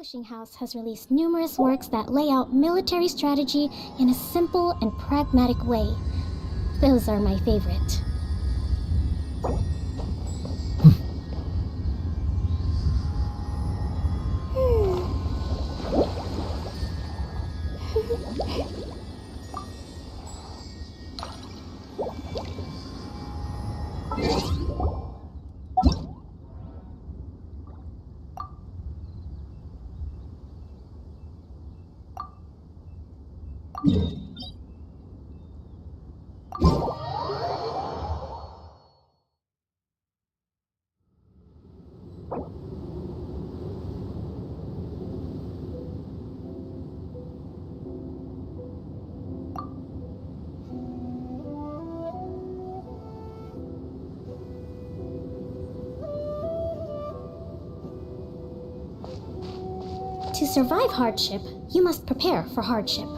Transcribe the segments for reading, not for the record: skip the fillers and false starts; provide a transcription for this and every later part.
Publishing house has released numerous works that lay out military strategy in a simple and pragmatic way. Those are my favorite. To survive hardship, you must prepare for hardship.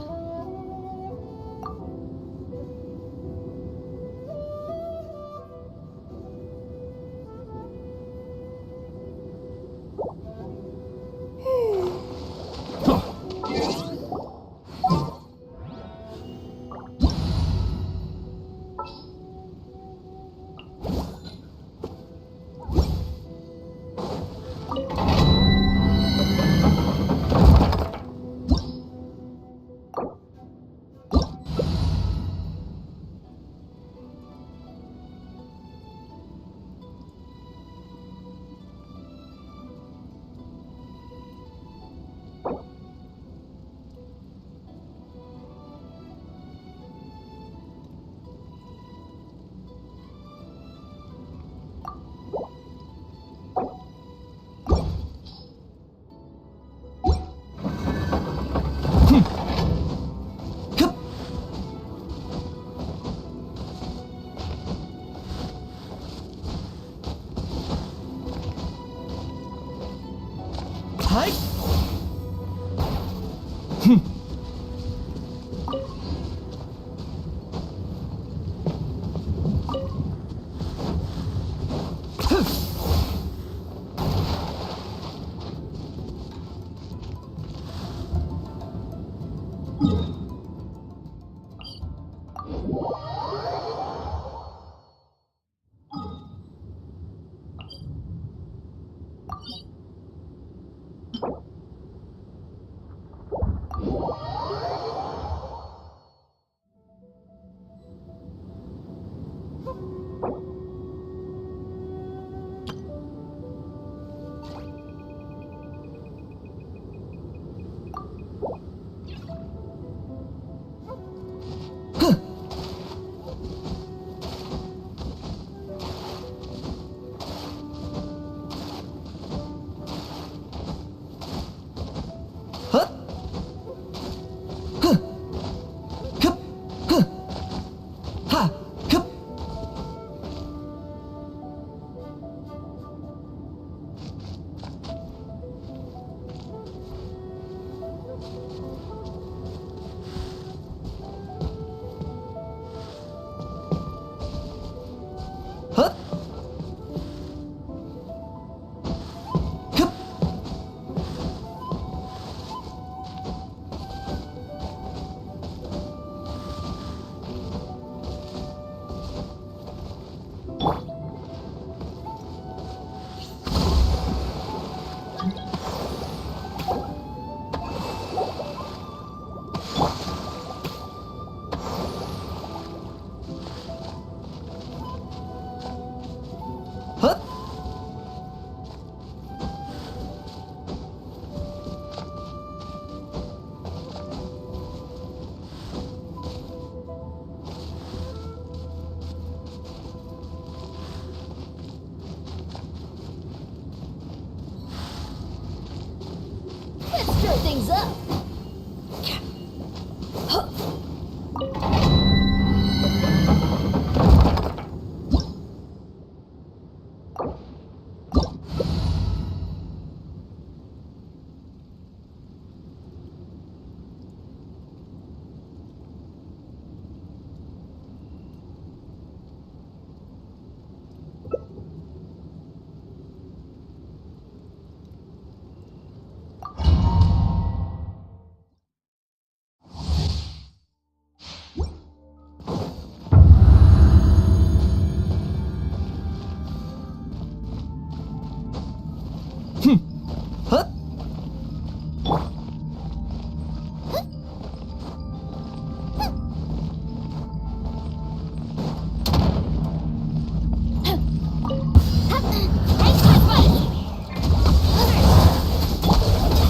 Time's up.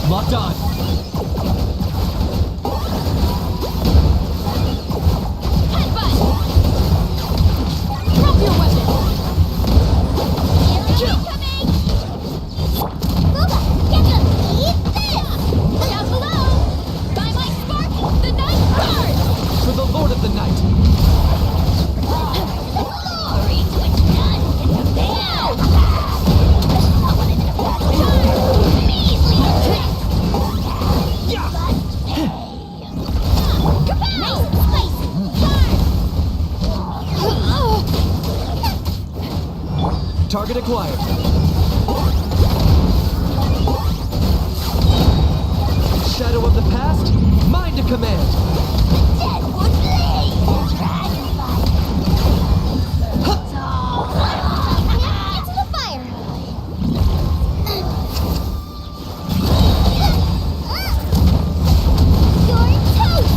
Locked on. Headbutt! Drop your weapon! Incoming! Boba, get them! Eat this! Down below! By my spark, the night guard! For the Lord of the Night. Glory to its none can compare! Measly trick! Yeah. Kapow! Nice and spicy! Charge! Target acquired. Shadow of the past, mine to command. Deadwood Blade! Dragonfly! Into the fire! You're toast!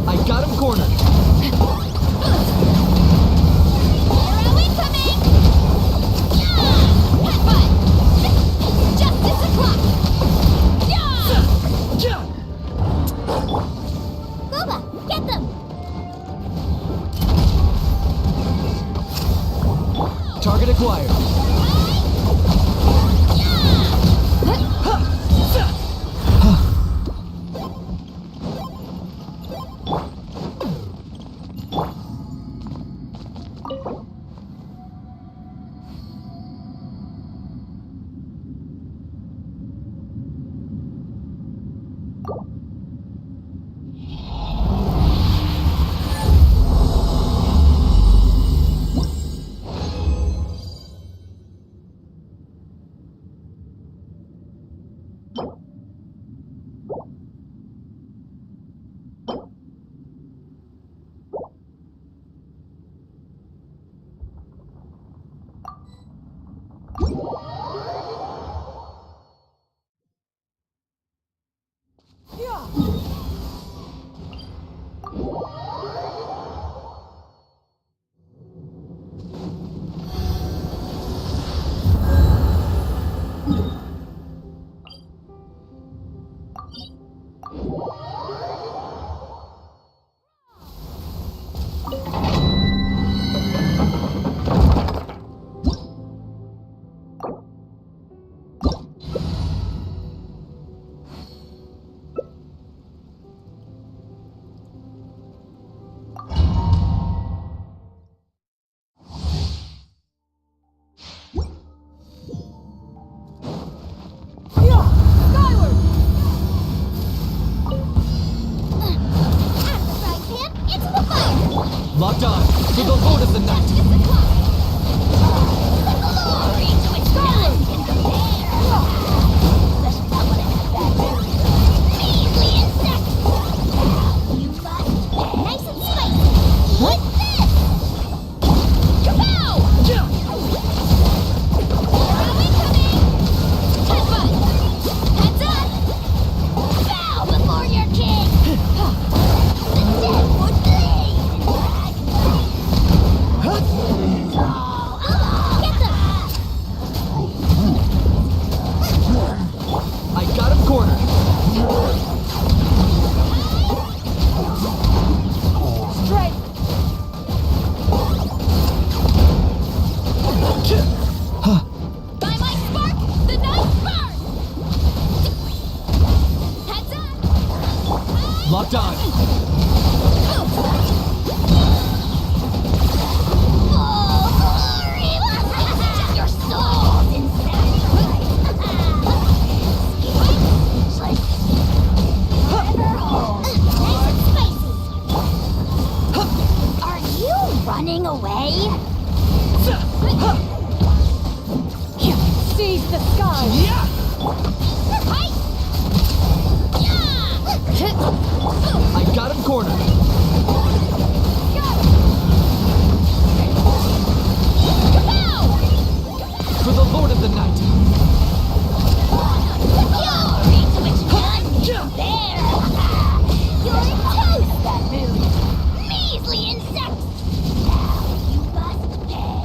I got him cornered. Arrow incoming! Headbutt! Justice o'clock! Boba, get them! Target acquired. Locked on. For the Lord of the Night. Glory to its none can compare! Measly insect! You must pay! Nice and spicy! Eat this! Kapow! Arrow incoming! Headbutt! Heads up! Bow before your king! The Deadwood Blade! Locked on. Your soul's in sacrifice. Forever home. Nice and spicy. Are you running away? Seize the sky! Yeah! I got him cornered. For the Lord of the Night. There! You're toast, that move! Measly insects! Now you must pay!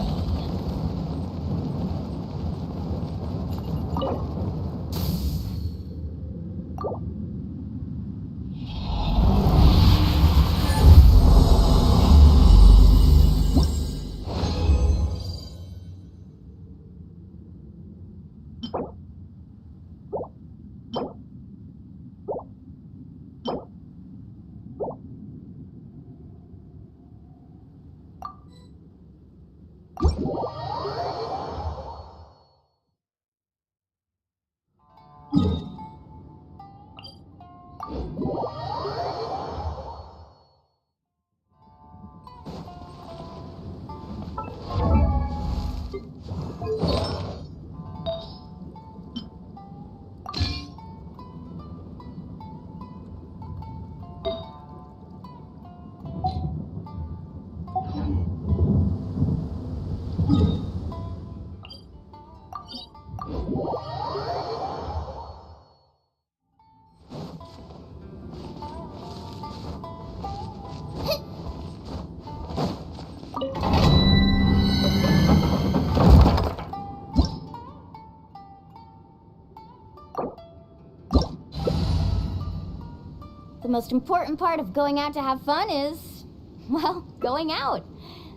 The most important part of going out to have fun is, well, going out.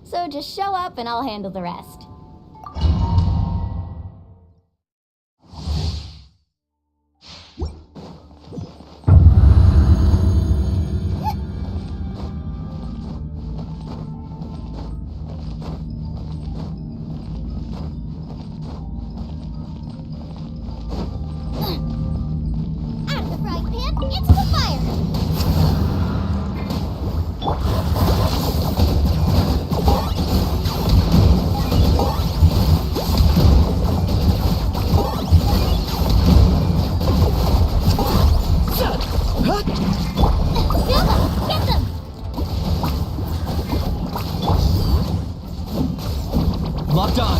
So just show up and I'll handle the rest. Out of the frying pan, into the fire! Get them! Locked on.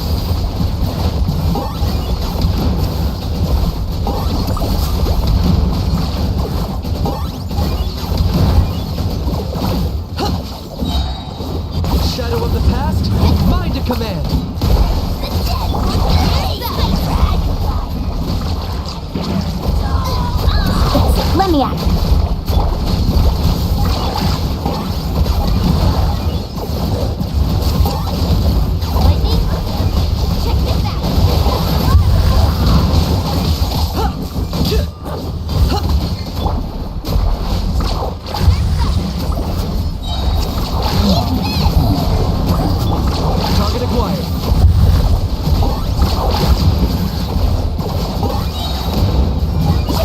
Shadow of the past, mind to command. Let me at it. Lightning, check this out! Target acquired.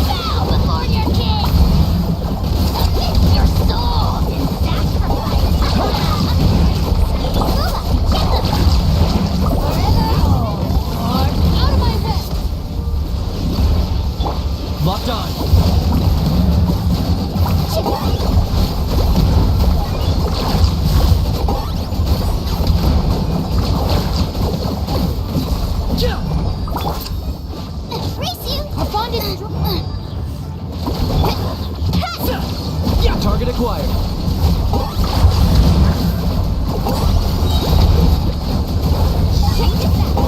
Bow before your king! Your soul's in sacrifice! Get them! Forever home! Out of my head! Locked on. Race you! Our bond is Target acquired. Check this out!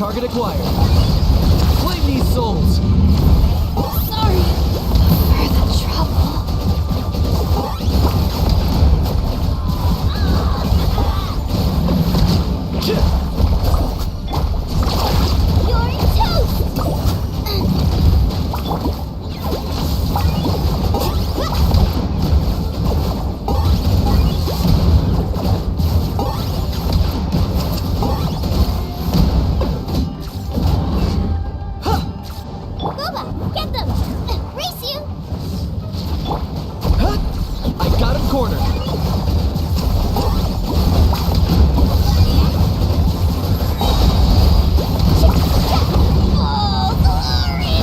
Target acquired. Claim these souls! Sorry for the trouble. You're toast! Booba, get them! Race you! Huh? I got him cornered. Oh, glory!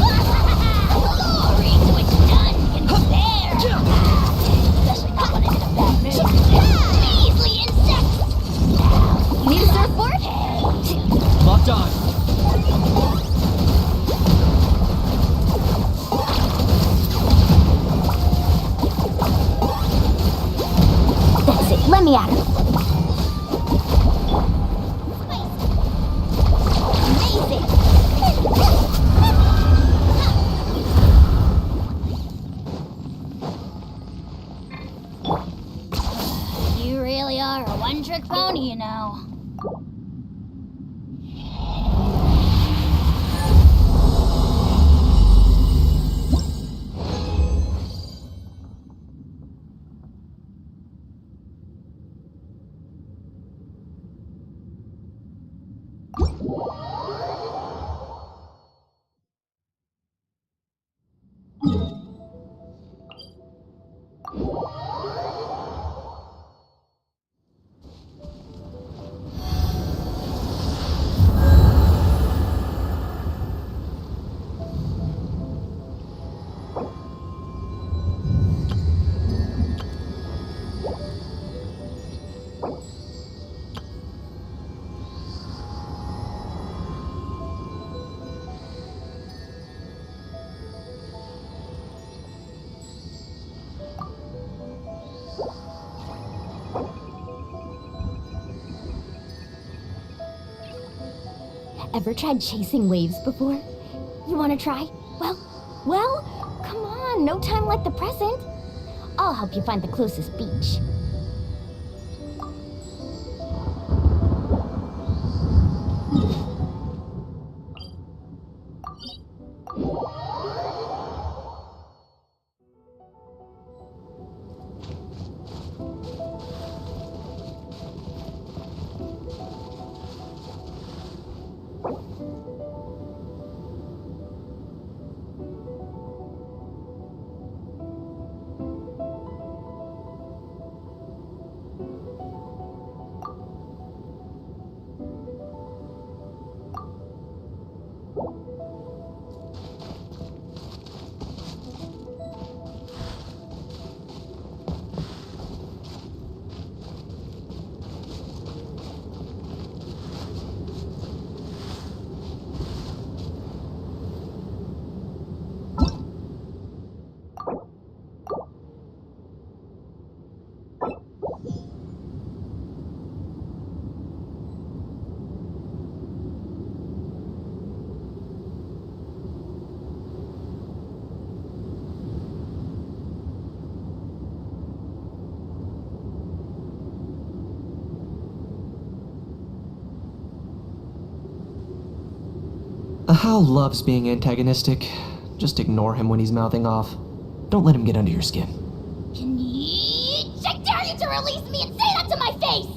Glory to which none can compare! Especially not when I'm in a bad mood. Measly insects! Need a surfboard? Locked on. That's it. Let me at him. Amazing! You really are a one-trick pony, you know. Ever tried chasing waves before? You want to try? Well, come on, no time like the present. I'll help you find the closest beach. Hal loves being antagonistic. Just ignore him when he's mouthing off. Don't let him get under your skin. Can you... I dare you to release me and say that to my face!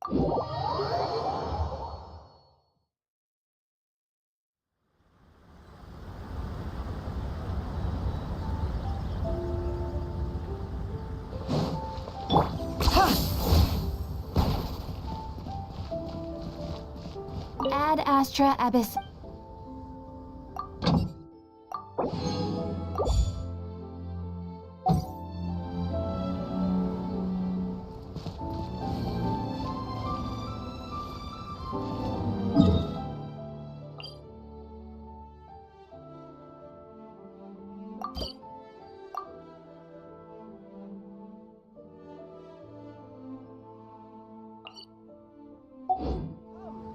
Ad Astra Abyss.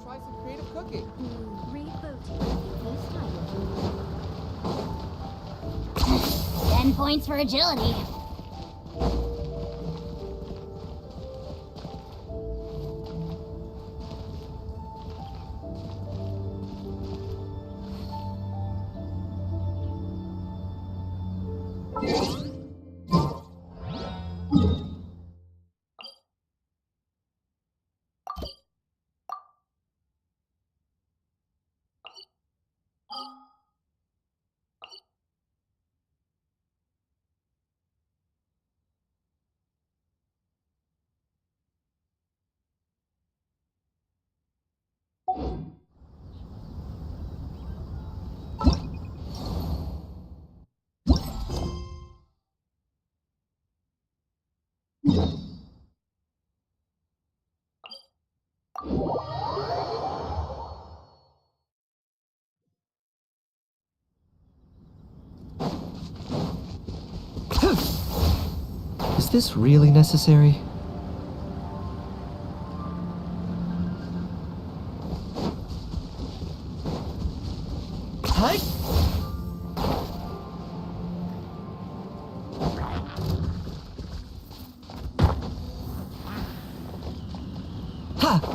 Try some creative cooking. Rebooting. 10 points for agility. Is this really necessary? Hi. Ha!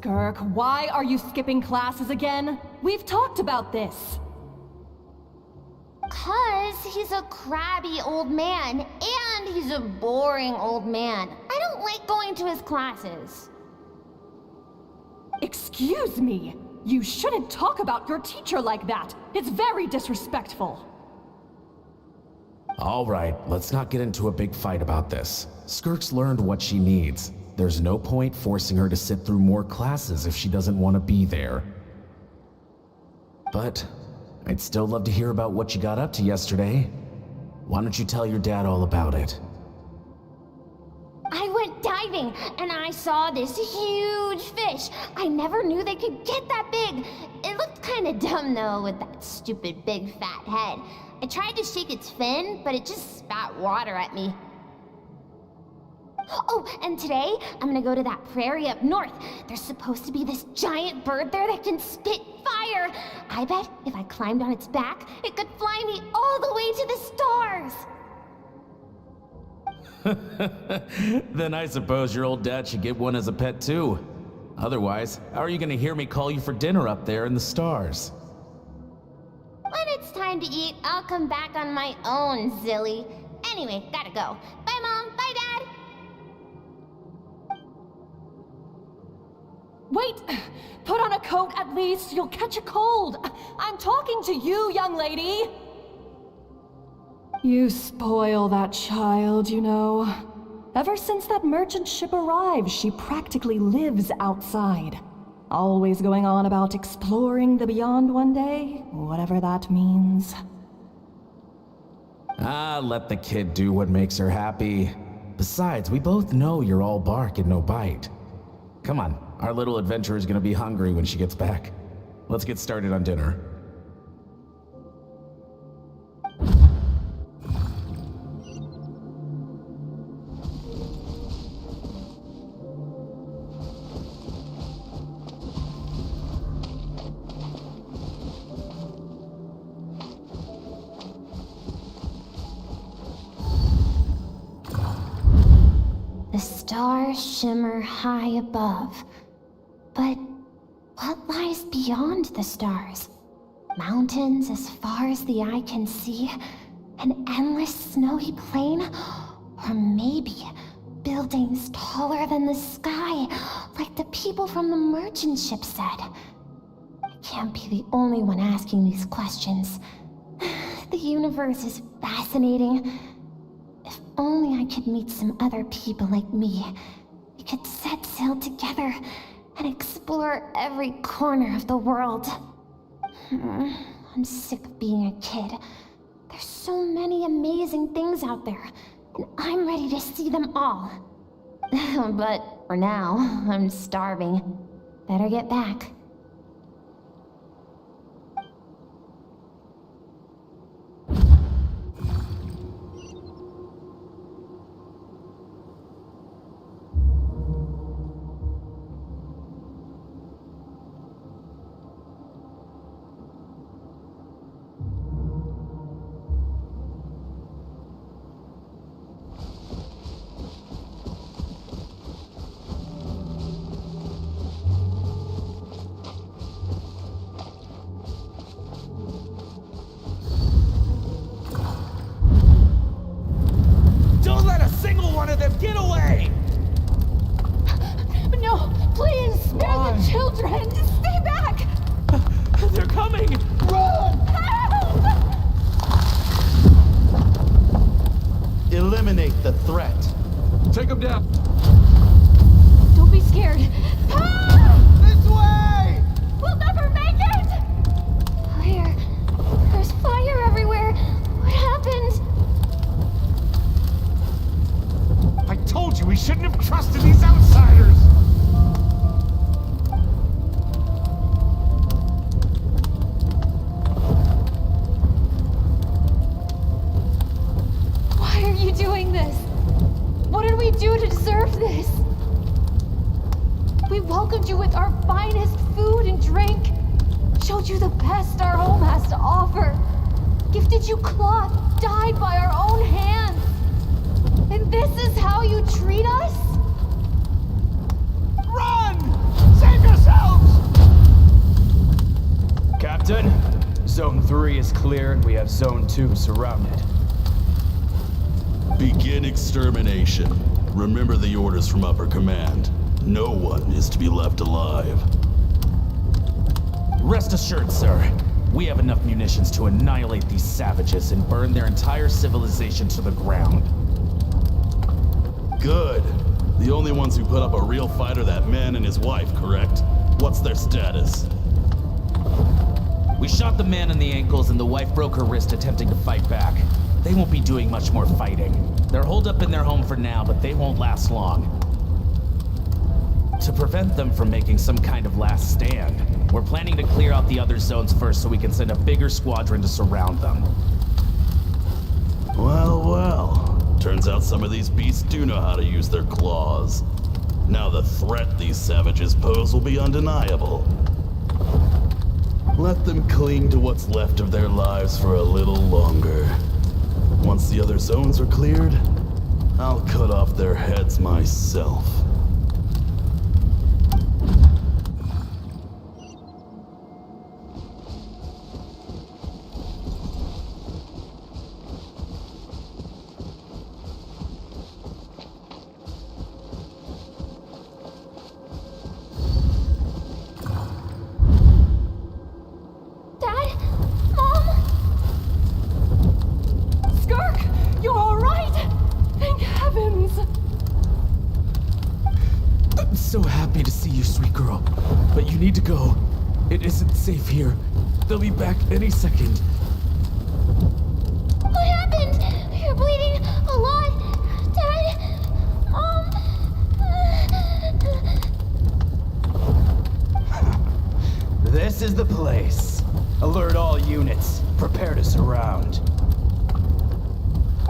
SKIRK, why are you skipping classes again? We've talked about this. 'Cause he's a crabby old man, and he's a boring old man. I don't like going to his classes. Excuse me. You shouldn't talk about your teacher like that. It's very disrespectful. All right, let's not get into a big fight about this. SKIRK's learned what she needs. There's no point forcing her to sit through more classes if she doesn't want to be there. But I'd still love to hear about what you got up to yesterday. Why don't you tell your dad all about it? I went diving, and I saw this huge fish. I never knew they could get that big. It looked kind of dumb, though, with that stupid big fat head. I tried to shake its fin, but it just spat water at me. Oh, and today, I'm gonna go to that prairie up north. There's supposed to be this giant bird there that can spit fire. I bet if I climbed on its back, it could fly me all the way to the stars. Then I suppose your old dad should get one as a pet too. Otherwise, how are you gonna hear me call you for dinner up there in the stars? When it's time to eat, I'll come back on my own, Zilly. Anyway, gotta go. Bye, Mom. Bye, Dad. Wait! Put on a coat at least. You'll catch a cold. I'm talking to you, young lady. You spoil that child, you know. Ever since that merchant ship arrived, she practically lives outside. Always going on about exploring the beyond one day, whatever that means. Ah, let the kid do what makes her happy. Besides, we both know you're all bark and no bite. Come on, our little adventurer is gonna be hungry when she gets back. Let's get started on dinner. The stars shimmer high above. But what lies beyond the stars? Mountains as far as the eye can see? An endless snowy plain? Or maybe buildings taller than the sky, like the people from the merchant ship said? I can't be the only one asking these questions. The universe is fascinating. If only I could meet some other people like me. We could set sail together and explore every corner of the world. I'm sick of being a kid. There's so many amazing things out there, and I'm ready to see them all. But for now, I'm starving. Better get back. Don't let a single one of them get away! No, please, spare Why? the children. Stay back. They're coming! Run! Eliminate the threat. Take them down. Don't be scared. This way! We'll never make it. Fire. There's fire everywhere. What happened? I told you we shouldn't have trusted these outsiders! Why are you doing this? What did we do to deserve this? We welcomed you with our finest food and drink, showed you the best our home has to offer, gifted you cloth dyed by our own hands. And this is how you treat us? Run! Save yourselves! Captain, Zone 3 is clear and we have Zone 2 surrounded. Begin extermination. Remember the orders from upper command. No one is to be left alive. Rest assured, sir. We have enough munitions to annihilate these savages and burn their entire civilization to the ground. Good. The only ones who put up a real fight are that man and his wife, correct? What's their status? We shot the man in the ankles and the wife broke her wrist attempting to fight back. They won't be doing much more fighting. They're holed up in their home for now, but they won't last long. To prevent them from making some kind of last stand, we're planning to clear out the other zones first so we can send a bigger squadron to surround them. Well, well. Turns out some of these beasts do know how to use their claws. Now the threat these savages pose will be undeniable. Let them cling to what's left of their lives for a little longer. Once the other zones are cleared, I'll cut off their heads myself. Dad? Mom? SKIRK! You're alright! Thank heavens! I'm so happy to see you, sweet girl. But you need to go. It isn't safe here. They'll be back any second. What happened? You're bleeding a lot. Dad? Mom? This is the place. Alert all units. Prepare to surround.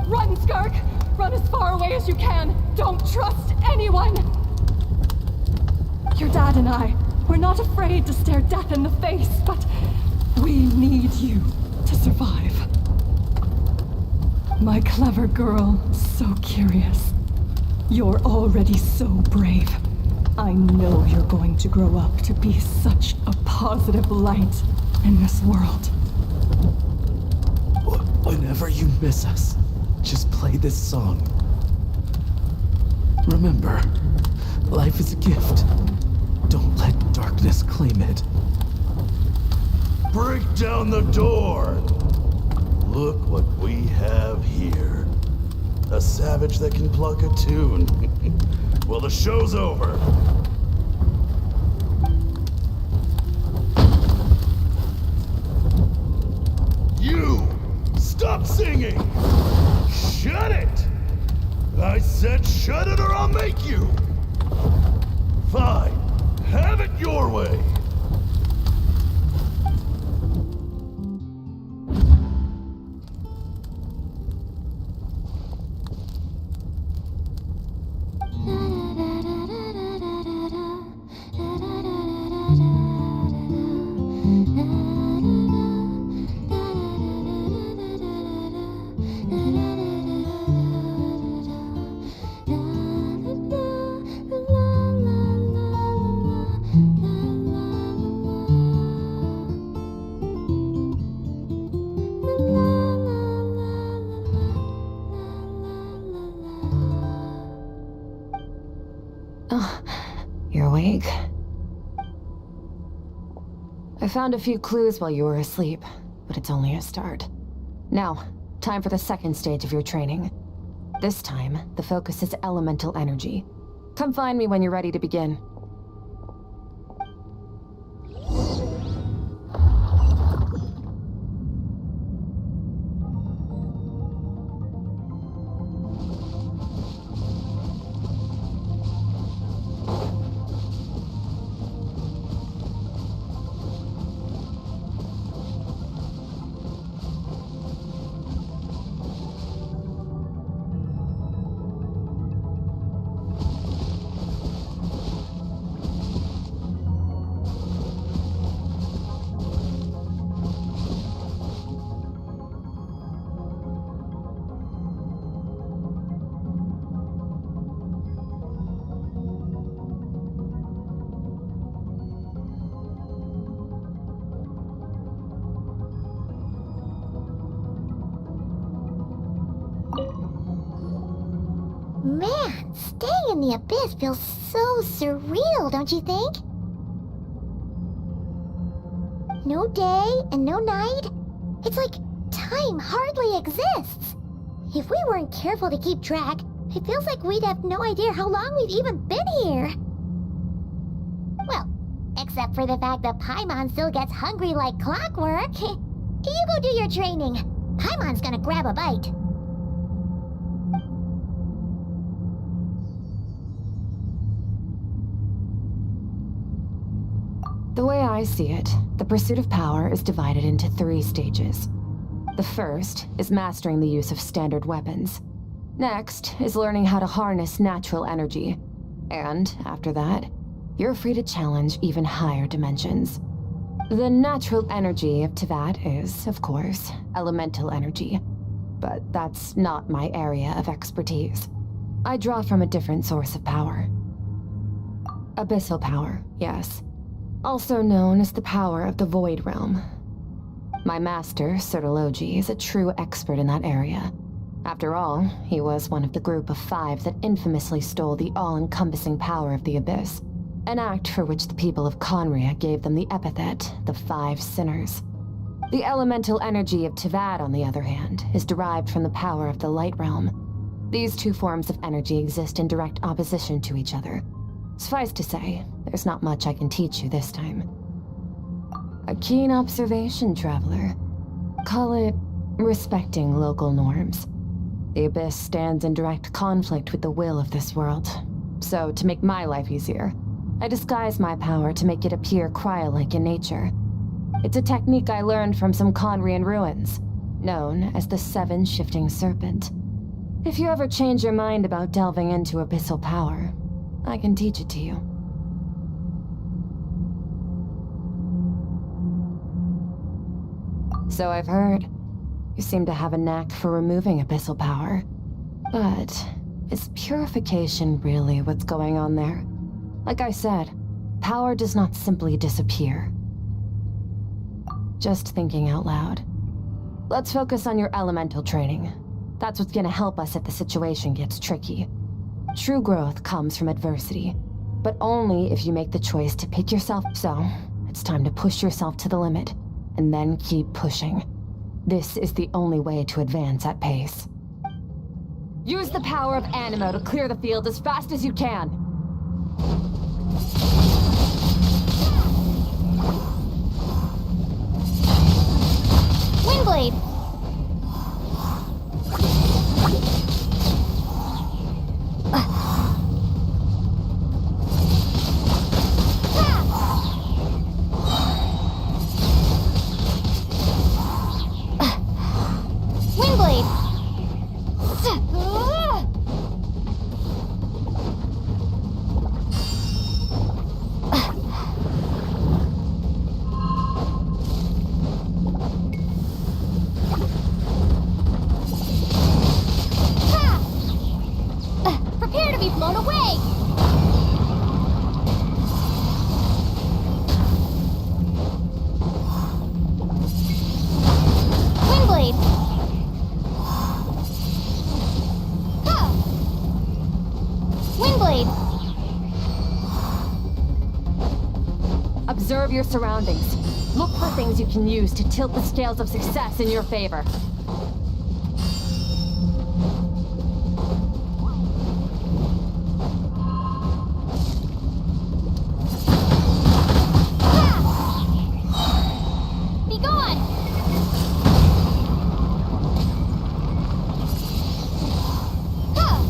Run, SKIRK! Run as far away as you can! Don't trust anyone! Your dad and I, we're not afraid to stare death in the face, but we need you to survive. My clever girl, so curious. You're already so brave. I know you're going to grow up to be such a positive light in this world. Whenever you miss us, just play this song. Remember, life is a gift. Don't let darkness claim it. Break down the door! Look what we have here. A savage that can pluck a tune. Well, the show's over. You! Stop singing! Shut it! I said shut it or I'll make you! Fine. Have it your way. You're awake. I found a few clues while you were asleep, but it's only a start. Now, time for the second stage of your training. This time, the focus is elemental energy. Come find me when you're ready to begin. Man, staying in the abyss feels so surreal, don't you think? No day and no night. It's like time hardly exists. If we weren't careful to keep track, it feels like we'd have no idea how long we've even been here. Well, except for the fact that Paimon still gets hungry like clockwork. You go do your training. Paimon's gonna grab a bite. The way I see it, the pursuit of power is divided into 3 stages. The first is mastering the use of standard weapons. Next is learning how to harness natural energy. And after that, you're free to challenge even higher dimensions. The natural energy of Teyvat is, of course, elemental energy. But that's not my area of expertise. I draw from a different source of power. Abyssal power, yes. Also known as the power of the Void Realm. My master, Sertologi, is a true expert in that area. After all, he was one of the group of 5 that infamously stole the all-encompassing power of the Abyss, an act for which the people of Conria gave them the epithet, the 5 Sinners. The elemental energy of Teyvat, on the other hand, is derived from the power of the Light Realm. These 2 forms of energy exist in direct opposition to each other. Suffice to say, there's not much I can teach you this time. A keen observation, traveler. Call it respecting local norms. The Abyss stands in direct conflict with the will of this world. So, to make my life easier, I disguise my power to make it appear cryo-like in nature. It's a technique I learned from some Conrian ruins, known as the 7 Shifting Serpent. If you ever change your mind about delving into abyssal power, I can teach it to you. So I've heard. You seem to have a knack for removing abyssal power. But is purification really what's going on there? Like I said, power does not simply disappear. Just thinking out loud. Let's focus on your elemental training. That's what's gonna help us if the situation gets tricky. True growth comes from adversity, but only if you make the choice to pick yourself. So, it's time to push yourself to the limit, and then keep pushing. This is the only way to advance at pace. Use the power of Animo to clear the field as fast as you can. Windblade! Prepare to be blown away! Windblade! Ha! Windblade! Observe your surroundings. Look for things you can use to tilt the scales of success in your favor. Be gone! Ha!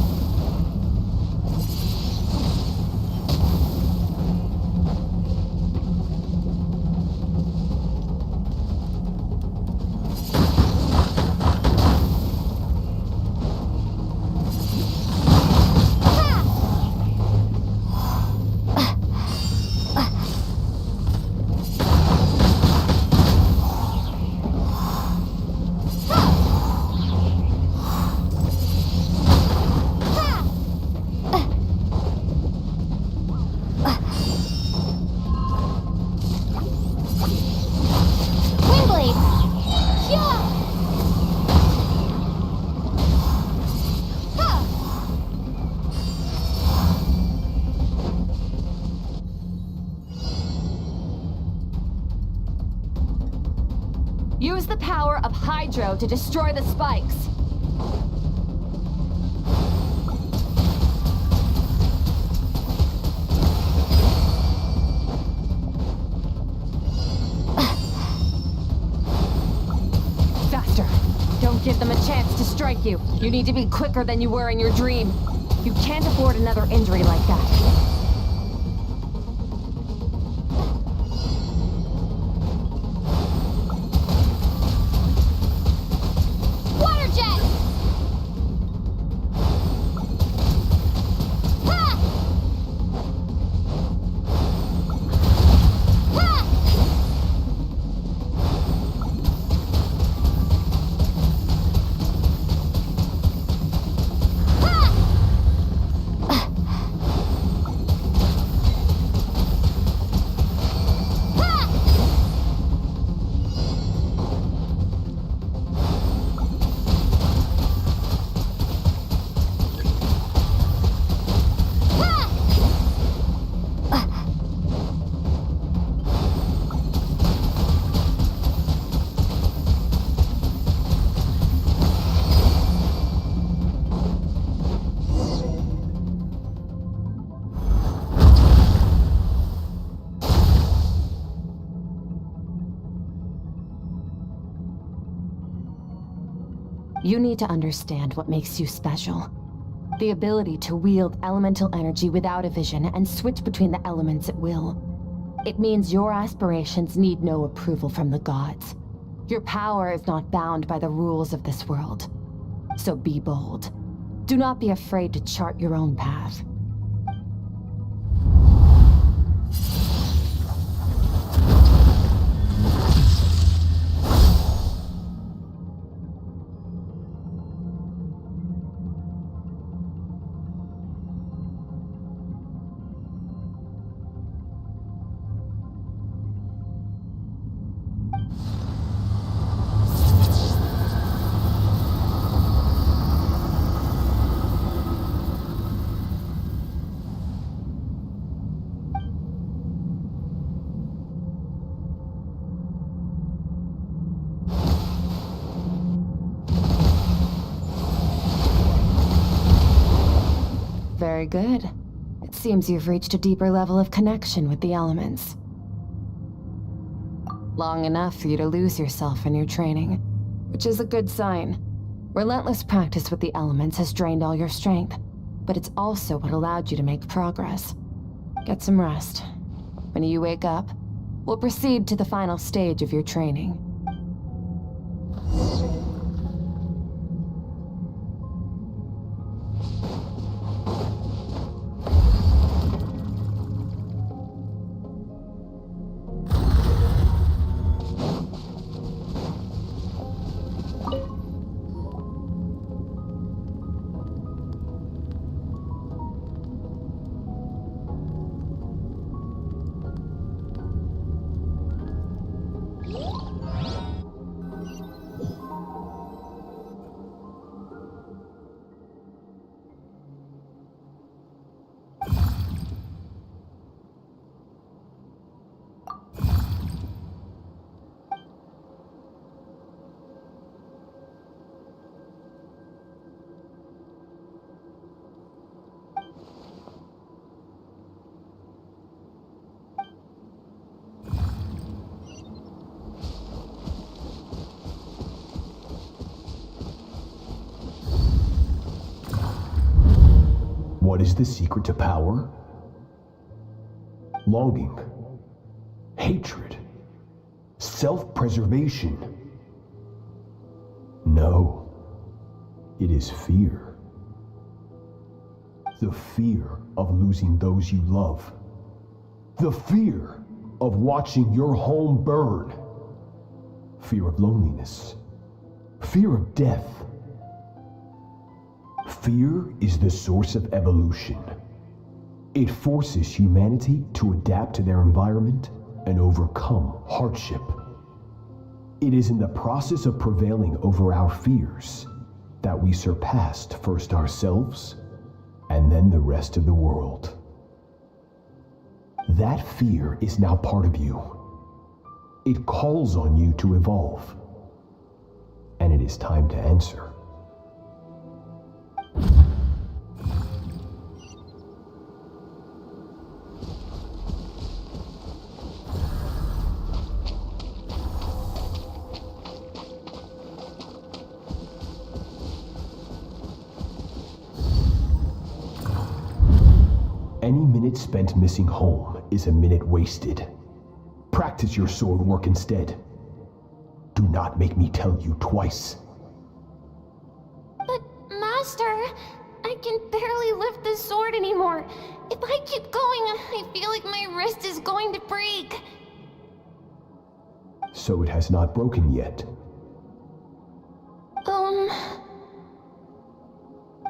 Hydro to destroy the spikes. Faster. Don't give them a chance to strike you. You need to be quicker than you were in your dream. You can't afford another injury like that. You need to understand what makes you special. The ability to wield elemental energy without a vision and switch between the elements at will. It means your aspirations need no approval from the gods. Your power is not bound by the rules of this world. So be bold. Do not be afraid to chart your own path. Very good. It seems you've reached a deeper level of connection with the elements. Long enough for you to lose yourself in your training, which is a good sign. Relentless practice with the elements has drained all your strength, but it's also what allowed you to make progress. Get some rest. When you wake up, we'll proceed to the final stage of your training. What is the secret to power? Longing, hatred, self-preservation. No, it is fear. The fear of losing those you love. The fear of watching your home burn. Fear of loneliness. Fear of death. Fear is the source of evolution. It forces humanity to adapt to their environment and overcome hardship. It is in the process of prevailing over our fears that we surpassed first ourselves and then the rest of the world. That fear is now part of you. It calls on you to evolve. is time to answer. Any minute spent missing home is a minute wasted. Practice your sword work instead. Do not make me tell you twice. But, Master, I can barely lift the sword anymore. If I keep going, I feel like my wrist is going to break. So it has not broken yet.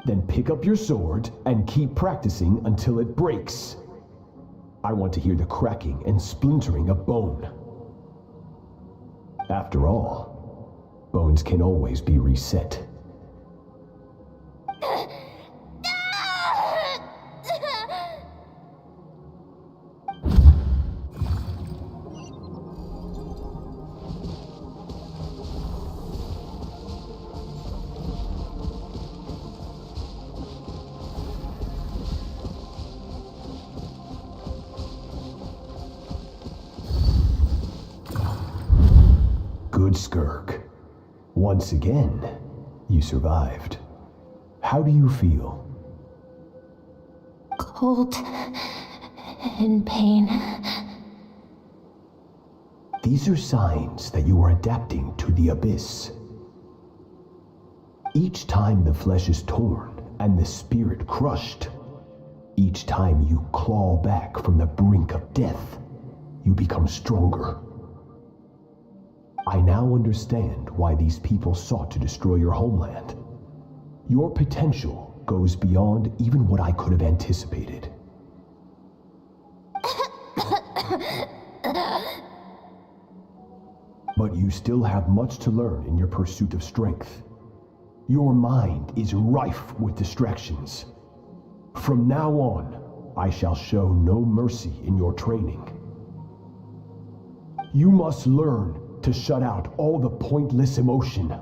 Then pick up your sword and keep practicing until it breaks. I want to hear the cracking and splintering of bone. After all, bones can always be reset. Good, SKIRK. Once again, you survived. How do you feel? Cold. In pain. These are signs that you are adapting to the abyss. Each time the flesh is torn and the spirit crushed, each time you claw back from the brink of death, you become stronger. I now understand why these people sought to destroy your homeland. Your potential goes beyond even what I could have anticipated. But you still have much to learn in your pursuit of strength. Your mind is rife with distractions. From now on, I shall show no mercy in your training. You must learn to shut out all the pointless emotion,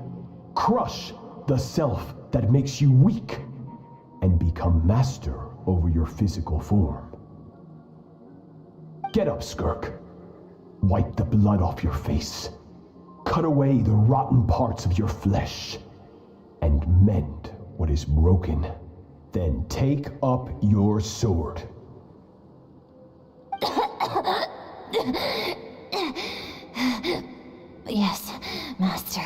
crush the self that makes you weak, and become master over your physical form. Get up, SKIRK. Wipe the blood off your face. Cut away the rotten parts of your flesh, and mend what is broken. Then take up your sword. Yes, Master.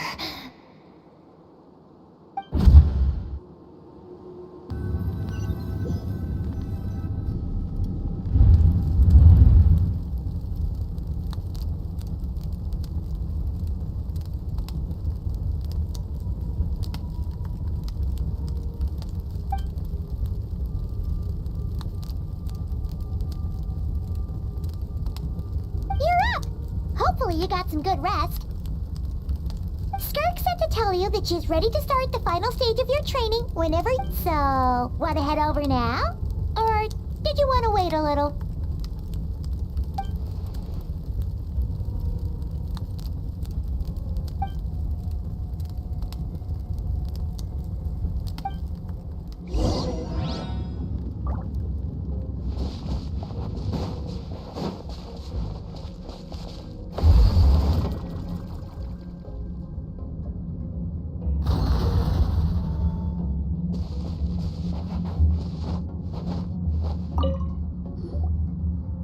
You're up! Hopefully you got some good rest. SKIRK said to tell you that she's ready to start the final stage of your training whenever. So, want to head over now? Or did you want to wait a little?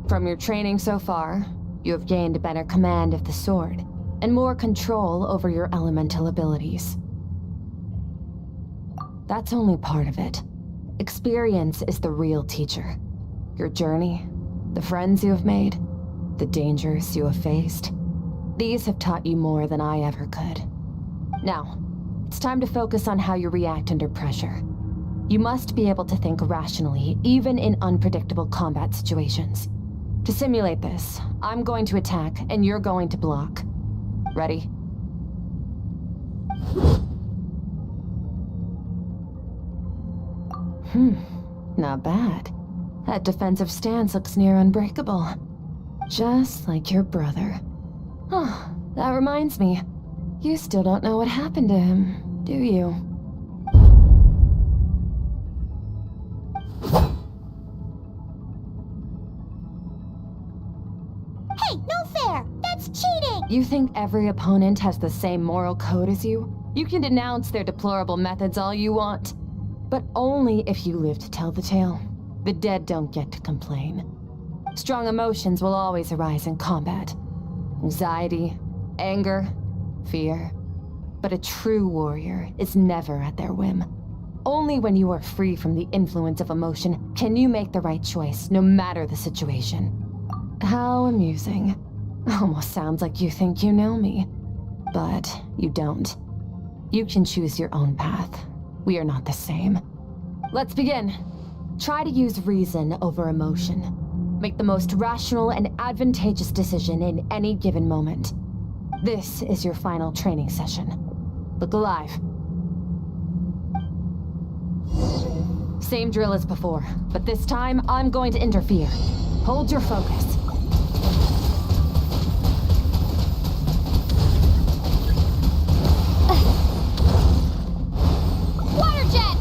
From your training so far, you have gained a better command of the sword, and more control over your elemental abilities. That's only part of it. Experience is the real teacher. Your journey, the friends you have made, the dangers you have faced, these have taught you more than I ever could. Now, it's time to focus on how you react under pressure. You must be able to think rationally, even in unpredictable combat situations. To simulate this, I'm going to attack, and you're going to block. Ready? Not bad. That defensive stance looks near unbreakable. Just like your brother. Oh, that reminds me. You still don't know what happened to him, do you? Hey, no fair! That's cheating! You think every opponent has the same moral code as you? You can denounce their deplorable methods all you want, but only if you live to tell the tale. The dead don't get to complain. Strong emotions will always arise in combat. Anxiety, anger, fear. But a true warrior is never at their whim. Only when you are free from the influence of emotion can you make the right choice, no matter the situation. How amusing. Almost sounds like you think you know me. But you don't. You can choose your own path. We are not the same. Let's begin. Try to use reason over emotion. Make the most rational and advantageous decision in any given moment. This is your final training session. Look alive. Same drill as before, but this time I'm going to interfere. Hold your focus. Water jet!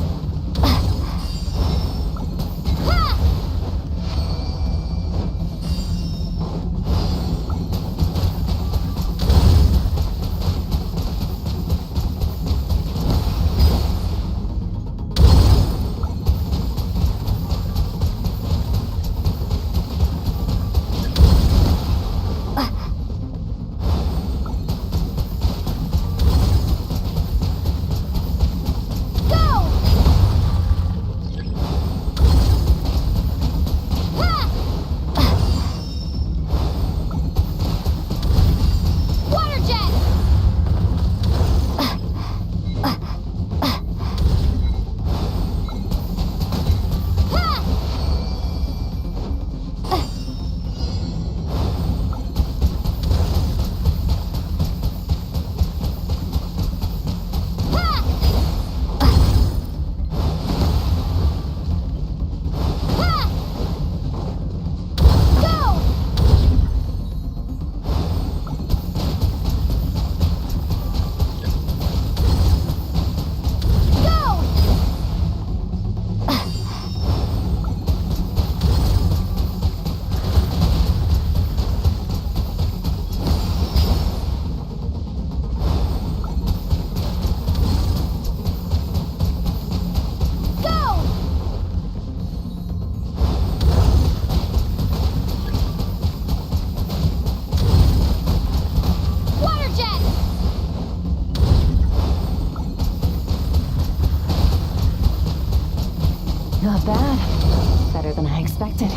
Not bad. Better than I expected.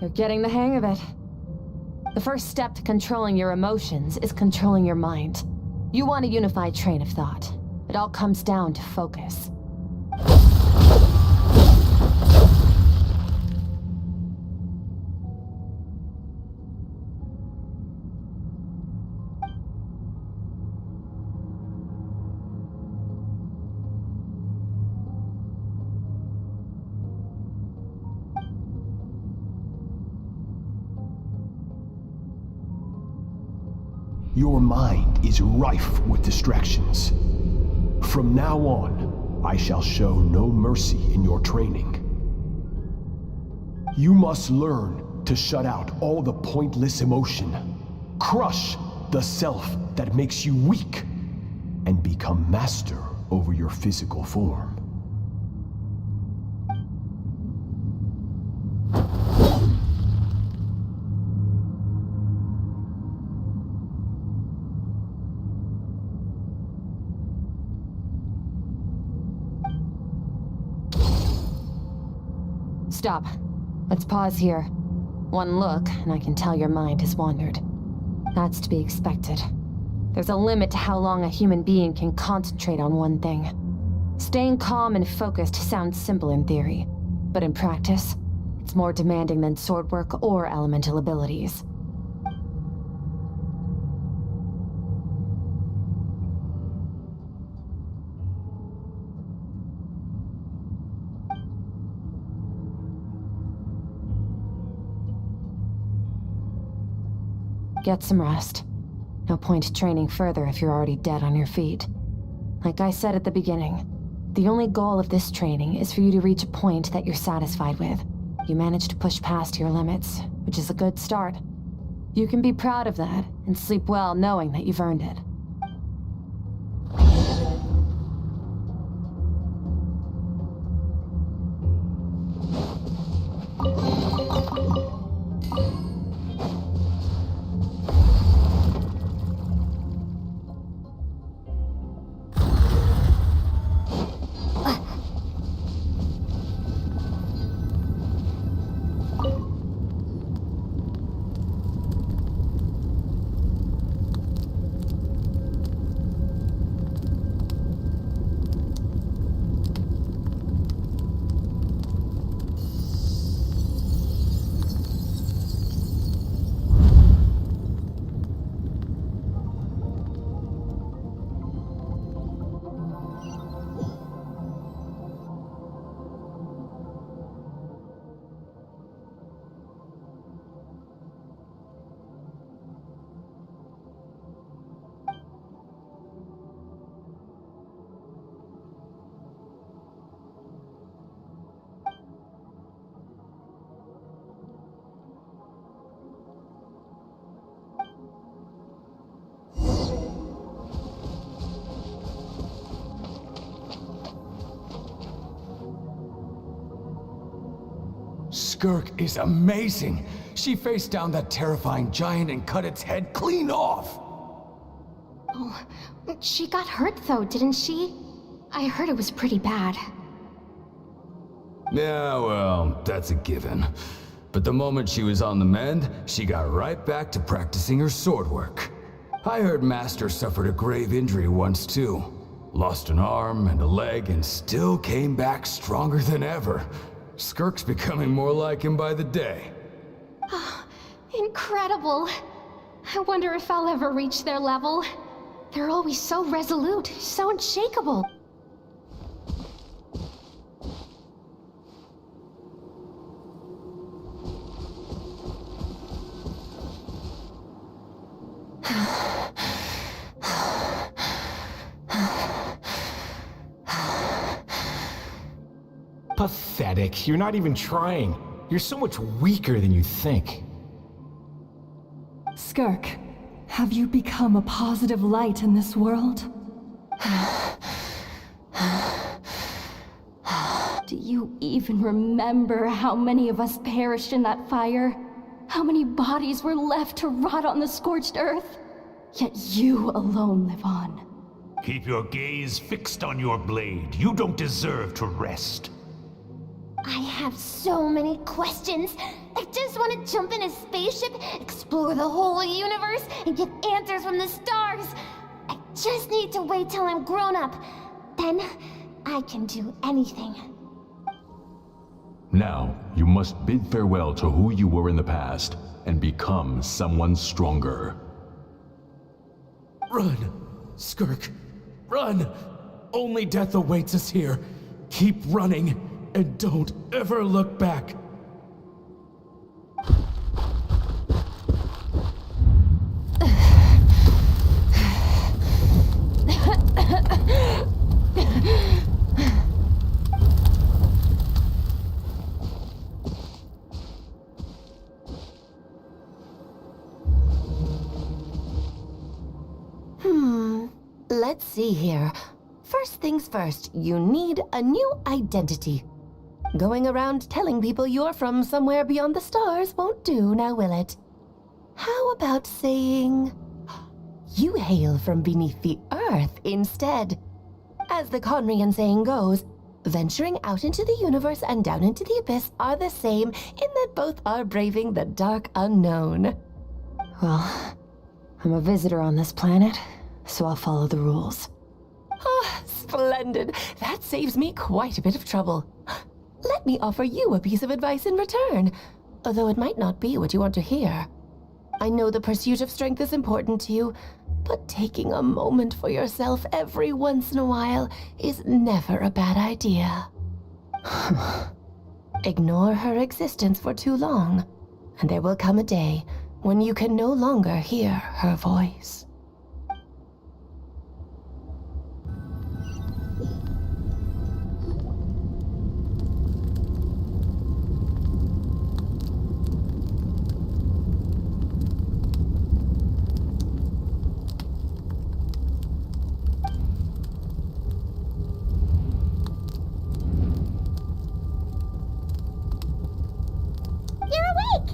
You're getting the hang of it. The first step to controlling your emotions is controlling your mind. You want a unified train of thought. It all comes down to focus. Your mind is rife with distractions. From now on, I shall show no mercy in your training. You must learn to shut out all the pointless emotion, crush the self that makes you weak, and become master over your physical form. Stop. Let's pause here. One look, and I can tell your mind has wandered. That's to be expected. There's a limit to how long a human being can concentrate on one thing. Staying calm and focused sounds simple in theory, but in practice, it's more demanding than sword work or elemental abilities. Get some rest. No point training further if you're already dead on your feet. Like I said at the beginning, the only goal of this training is for you to reach a point that you're satisfied with. You managed to push past your limits, which is a good start. You can be proud of that and sleep well knowing that you've earned it. SKIRK is amazing. She faced down that terrifying giant and cut its head clean off. Oh, she got hurt though, didn't she? I heard it was pretty bad. Yeah, well, that's a given. But the moment she was on the mend, she got right back to practicing her sword work. I heard Master suffered a grave injury once too. Lost an arm and a leg and still came back stronger than ever. SKIRK's becoming more like him by the day. Oh, incredible. I wonder if I'll ever reach their level. They're always so resolute, so unshakable. Pathetic. You're not even trying. You're so much weaker than you think. SKIRK, have you become a positive light in this world? Do you even remember how many of us perished in that fire? How many bodies were left to rot on the scorched earth? Yet you alone live on. Keep your gaze fixed on your blade. You don't deserve to rest. I have so many questions. I just want to jump in a spaceship, explore the whole universe, and get answers from the stars. I just need to wait till I'm grown up. Then, I can do anything. Now, you must bid farewell to who you were in the past and become someone stronger. Run, SKIRK, run! Only death awaits us here. Keep running, and don't ever look back. Let's see here. First things first, you need a new identity. Going around telling people you're from somewhere beyond the stars won't do, now will it? How about saying you hail from beneath the earth instead? As the Conrian saying goes, venturing out into the universe and down into the abyss are the same in that both are braving the dark unknown. Well, I'm a visitor on this planet, so I'll follow the rules. Ah, splendid. That saves me quite a bit of trouble. Let me offer you a piece of advice in return, although it might not be what you want to hear. I know the pursuit of strength is important to you, but taking a moment for yourself every once in a while is never a bad idea. Ignore her existence for too long, and there will come a day when you can no longer hear her voice. You're awake!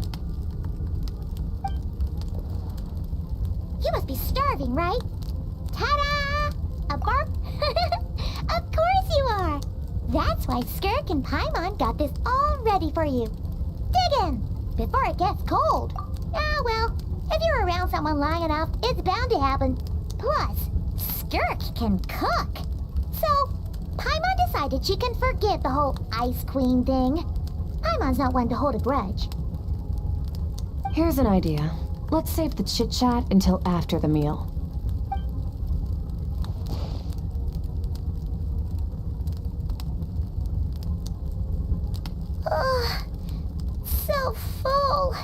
You must be starving, right? Ta-da! A bark? Of course you are! That's why Skirk and Paimon got this all ready for you. Dig in! Before it gets cold. Ah, well, if you're around someone long enough, it's bound to happen. Plus, Skirk can cook. So, Paimon decided she can forget the whole Ice Queen thing. Paimon's not one to hold a grudge. Here's an idea. Let's save the chit-chat until after the meal. Ugh, so full.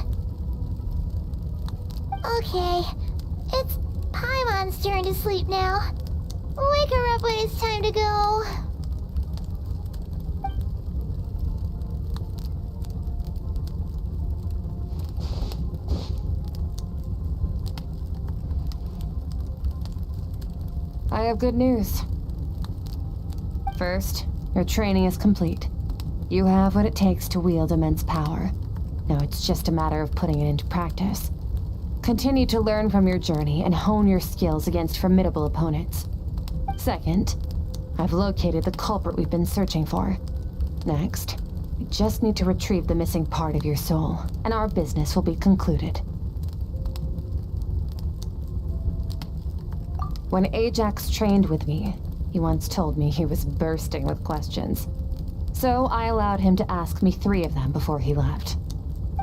Okay, it's Paimon's turn to sleep now. Wake her up when it's time to go. I have good news. First, your training is complete. You have what it takes to wield immense power. Now it's just a matter of putting it into practice. Continue to learn from your journey and hone your skills against formidable opponents. Second, I've located the culprit we've been searching for. Next, we just need to retrieve the missing part of your soul, and our business will be concluded. When Ajax trained with me, he once told me he was bursting with questions. So I allowed him to ask me 3 of them before he left.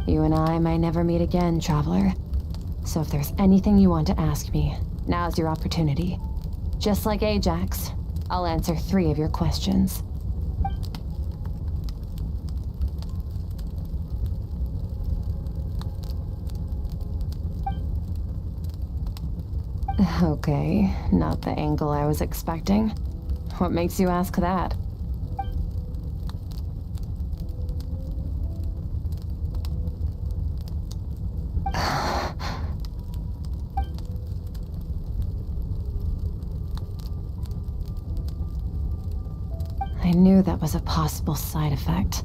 You and I may never meet again, Traveler. So if there's anything you want to ask me, now's your opportunity. Just like Ajax, I'll answer 3 of your questions. Okay, not the angle I was expecting. What makes you ask that? I knew that was a possible side effect.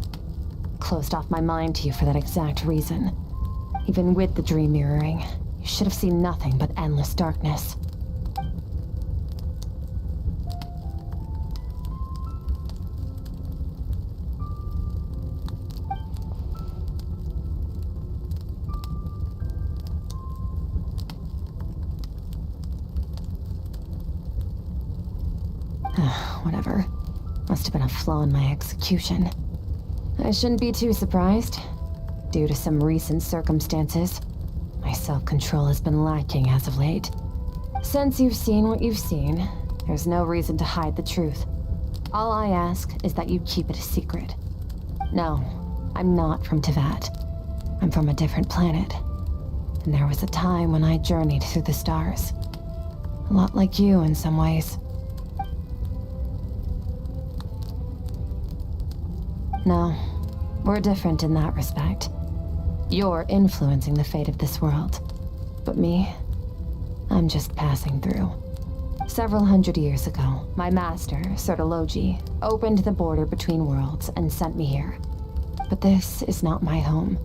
Closed off my mind to you for that exact reason. Even with the dream mirroring, you should have seen nothing but endless darkness. Whatever. Must have been a flaw in my execution. I shouldn't be too surprised. Due to some recent circumstances, my self-control has been lacking as of late. Since you've seen what you've seen, there's no reason to hide the truth. All I ask is that you keep it a secret. No, I'm not from Teyvat. I'm from a different planet. And there was a time when I journeyed through the stars. A lot like you in some ways. No, we're different in that respect. You're influencing the fate of this world. But me, I'm just passing through. Several hundred years ago, my master, Sertologi, opened the border between worlds and sent me here. But this is not my home.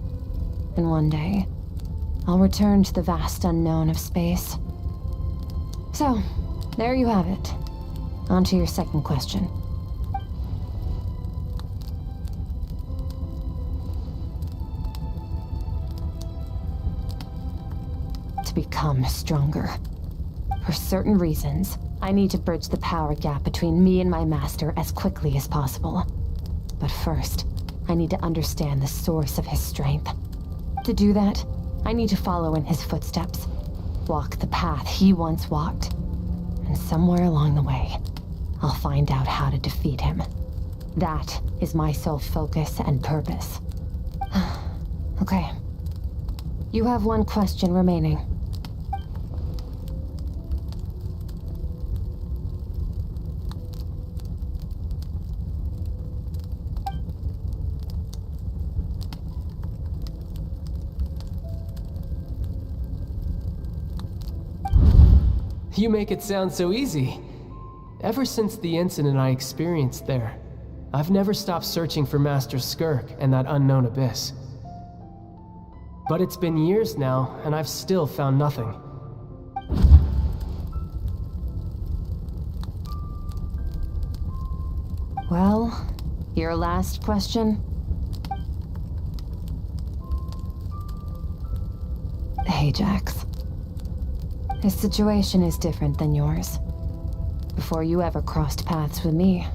And one day, I'll return to the vast unknown of space. So, there you have it. On to your second question. To become stronger. For certain reasons, I need to bridge the power gap between me and my master as quickly as possible. But first, I need to understand the source of his strength. To do that, I need to follow in his footsteps. Walk the path he once walked. And somewhere along the way, I'll find out how to defeat him. That is my sole focus and purpose. Okay. You have one question remaining. You make it sound so easy. Ever since the incident I experienced there, I've never stopped searching for Master SKIRK and that unknown abyss. But it's been years now, and I've still found nothing. Well, your last question? Ajax. His situation is different than yours. Before you ever crossed paths with me,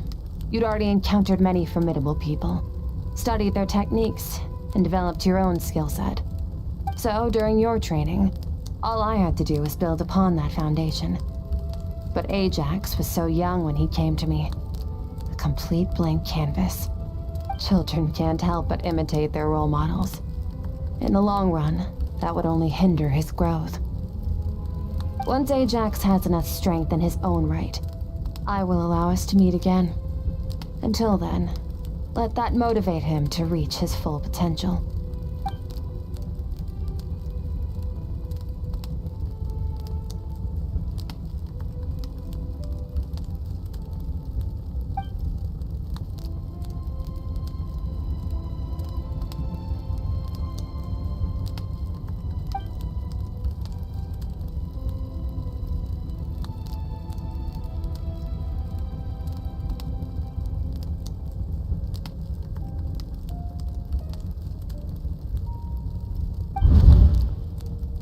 you'd already encountered many formidable people, studied their techniques, and developed your own skill set. So, during your training, all I had to do was build upon that foundation. But Ajax was so young when he came to me. A complete blank canvas. Children can't help but imitate their role models. In the long run, that would only hinder his growth. Once Ajax has enough strength in his own right, I will allow us to meet again. Until then, let that motivate him to reach his full potential.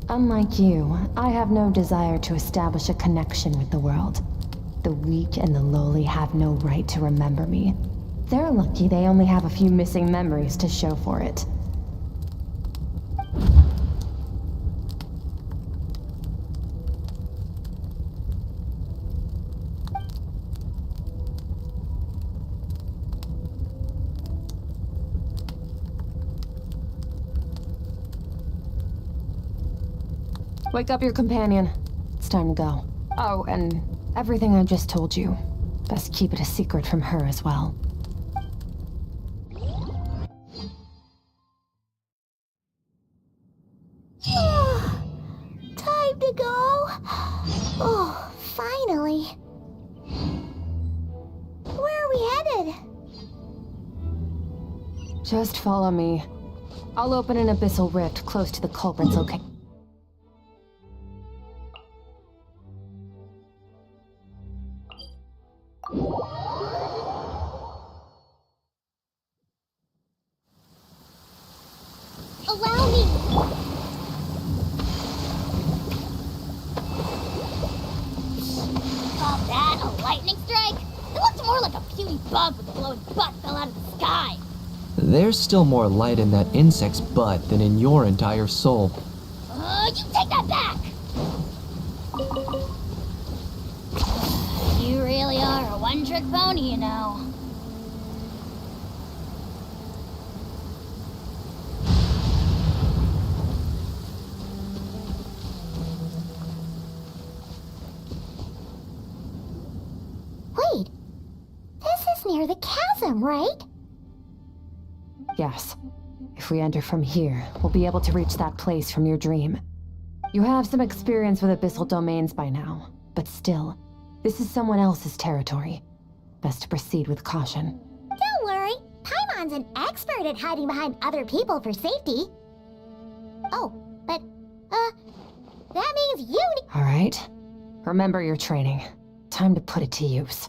Unlike you, I have no desire to establish a connection with the world. The weak and the lowly have no right to remember me. They're lucky they only have a few missing memories to show for it. Wake up your companion. It's time to go. Oh, and everything I just told you, best keep it a secret from her as well. Time to go. Oh, finally. Where are we headed? Just follow me. I'll open an abyssal rift close to the culprit's location. Allow me. Call that a lightning strike? It looked more like a puny bug with a glowing butt fell out of the sky. There's still more light in that insect's butt than in your entire soul. You take that back! You really are a one-trick pony, you know. Wait. This is near the chasm, right? Yes. If we enter from here, we'll be able to reach that place from your dream. You have some experience with abyssal domains by now, but still, this is someone else's territory. Best to proceed with caution. Don't worry. Paimon's an expert at hiding behind other people for safety. Oh, but, that means you... All right. Remember your training. Time to put it to use.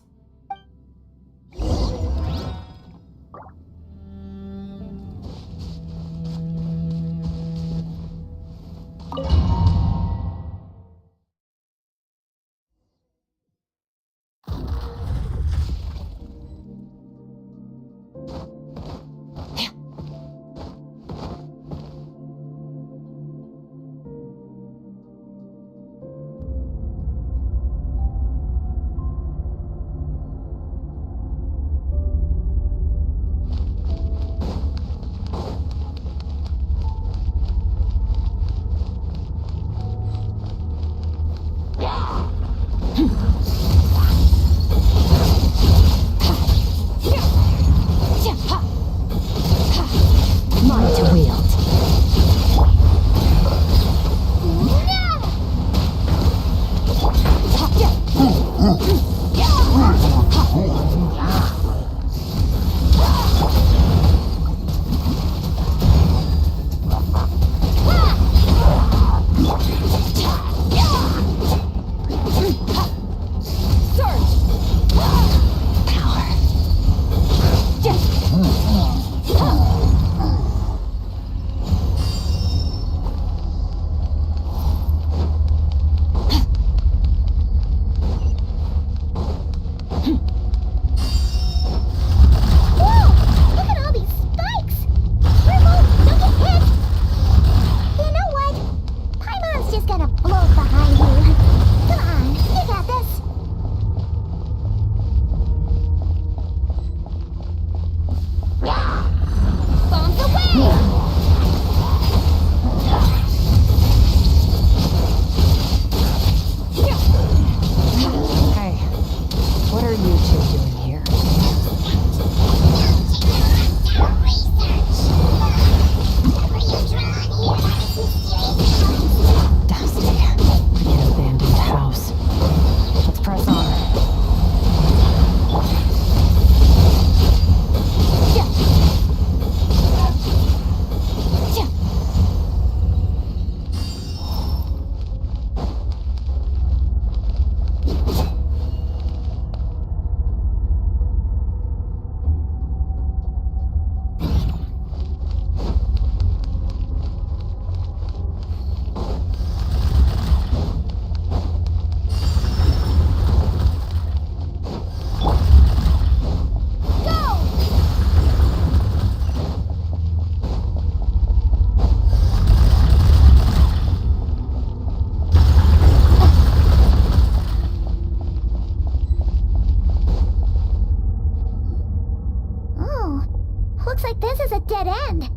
dead end.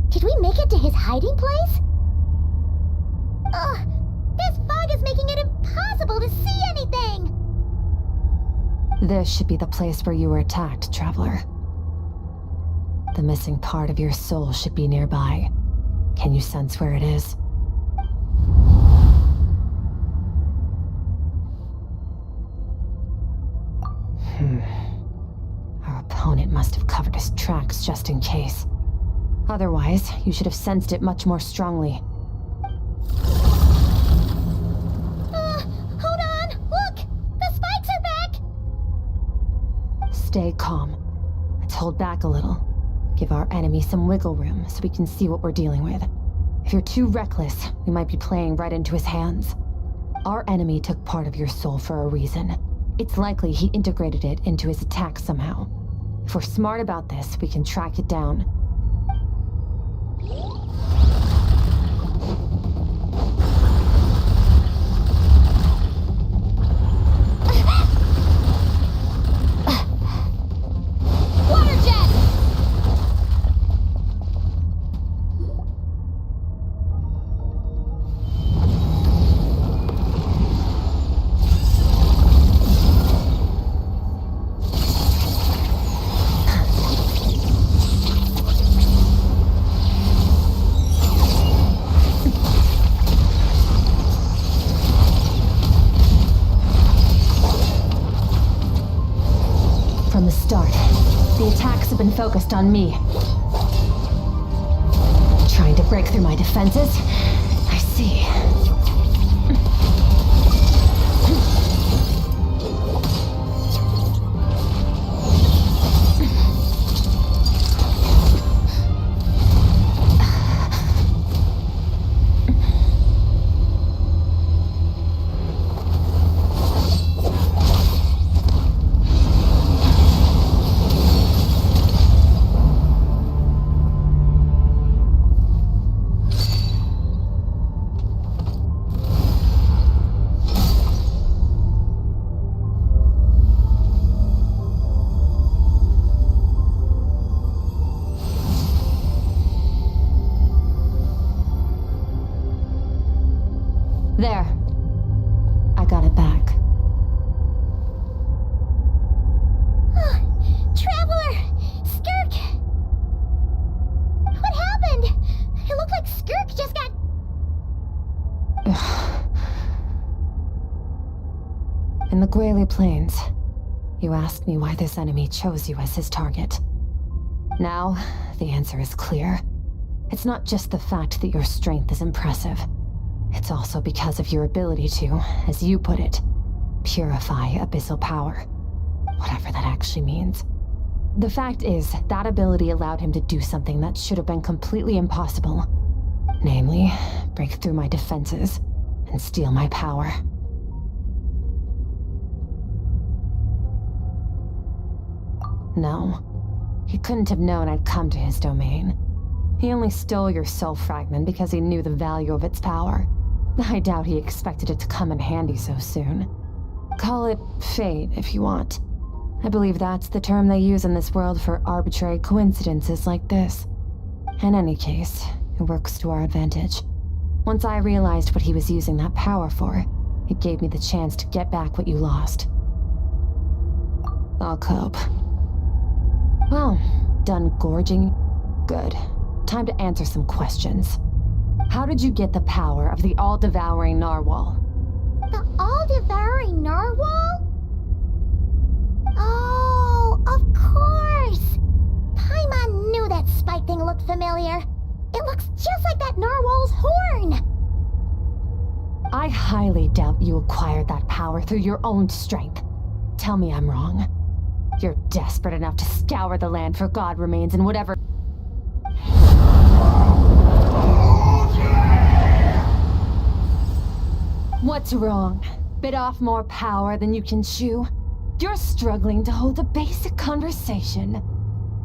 Did we make it to his hiding place? Ugh, this fog is making it impossible to see anything! This should be the place where you were attacked, Traveler. The missing part of your soul should be nearby. Can you sense where it is? Our opponent must have covered his tracks just in case. Otherwise, you should have sensed it much more strongly. Hold on! Look! The spikes are back! Stay calm. Let's hold back a little. Give our enemy some wiggle room so we can see what we're dealing with. If you're too reckless, we might be playing right into his hands. Our enemy took part of your soul for a reason. It's likely he integrated it into his attack somehow. If we're smart about this, we can track it down. Water jet! From the start, the attacks have been focused on me. Trying to break through my defenses? I see. In the Guili Plains, you asked me why this enemy chose you as his target. Now, the answer is clear. It's not just the fact that your strength is impressive. It's also because of your ability to, as you put it, purify abyssal power. Whatever that actually means. The fact is, that ability allowed him to do something that should have been completely impossible. Namely, break through my defenses and steal my power. No, he couldn't have known I'd come to his domain. He only stole your soul fragment because he knew the value of its power. I doubt he expected it to come in handy so soon. Call it fate if you want. I believe that's the term they use in this world for arbitrary coincidences like this. In any case, it works to our advantage. Once I realized what he was using that power for, it gave me the chance to get back what you lost. I'll cope. Well, done gorging? Good. Time to answer some questions. How did you get the power of the all-devouring narwhal? The all-devouring narwhal? Oh, of course! Paimon knew that spike thing looked familiar. It looks just like that narwhal's horn! I highly doubt you acquired that power through your own strength. Tell me I'm wrong. You're desperate enough to scour the land for god remains and whatever... What's wrong? Bit off more power than you can chew? You're struggling to hold a basic conversation.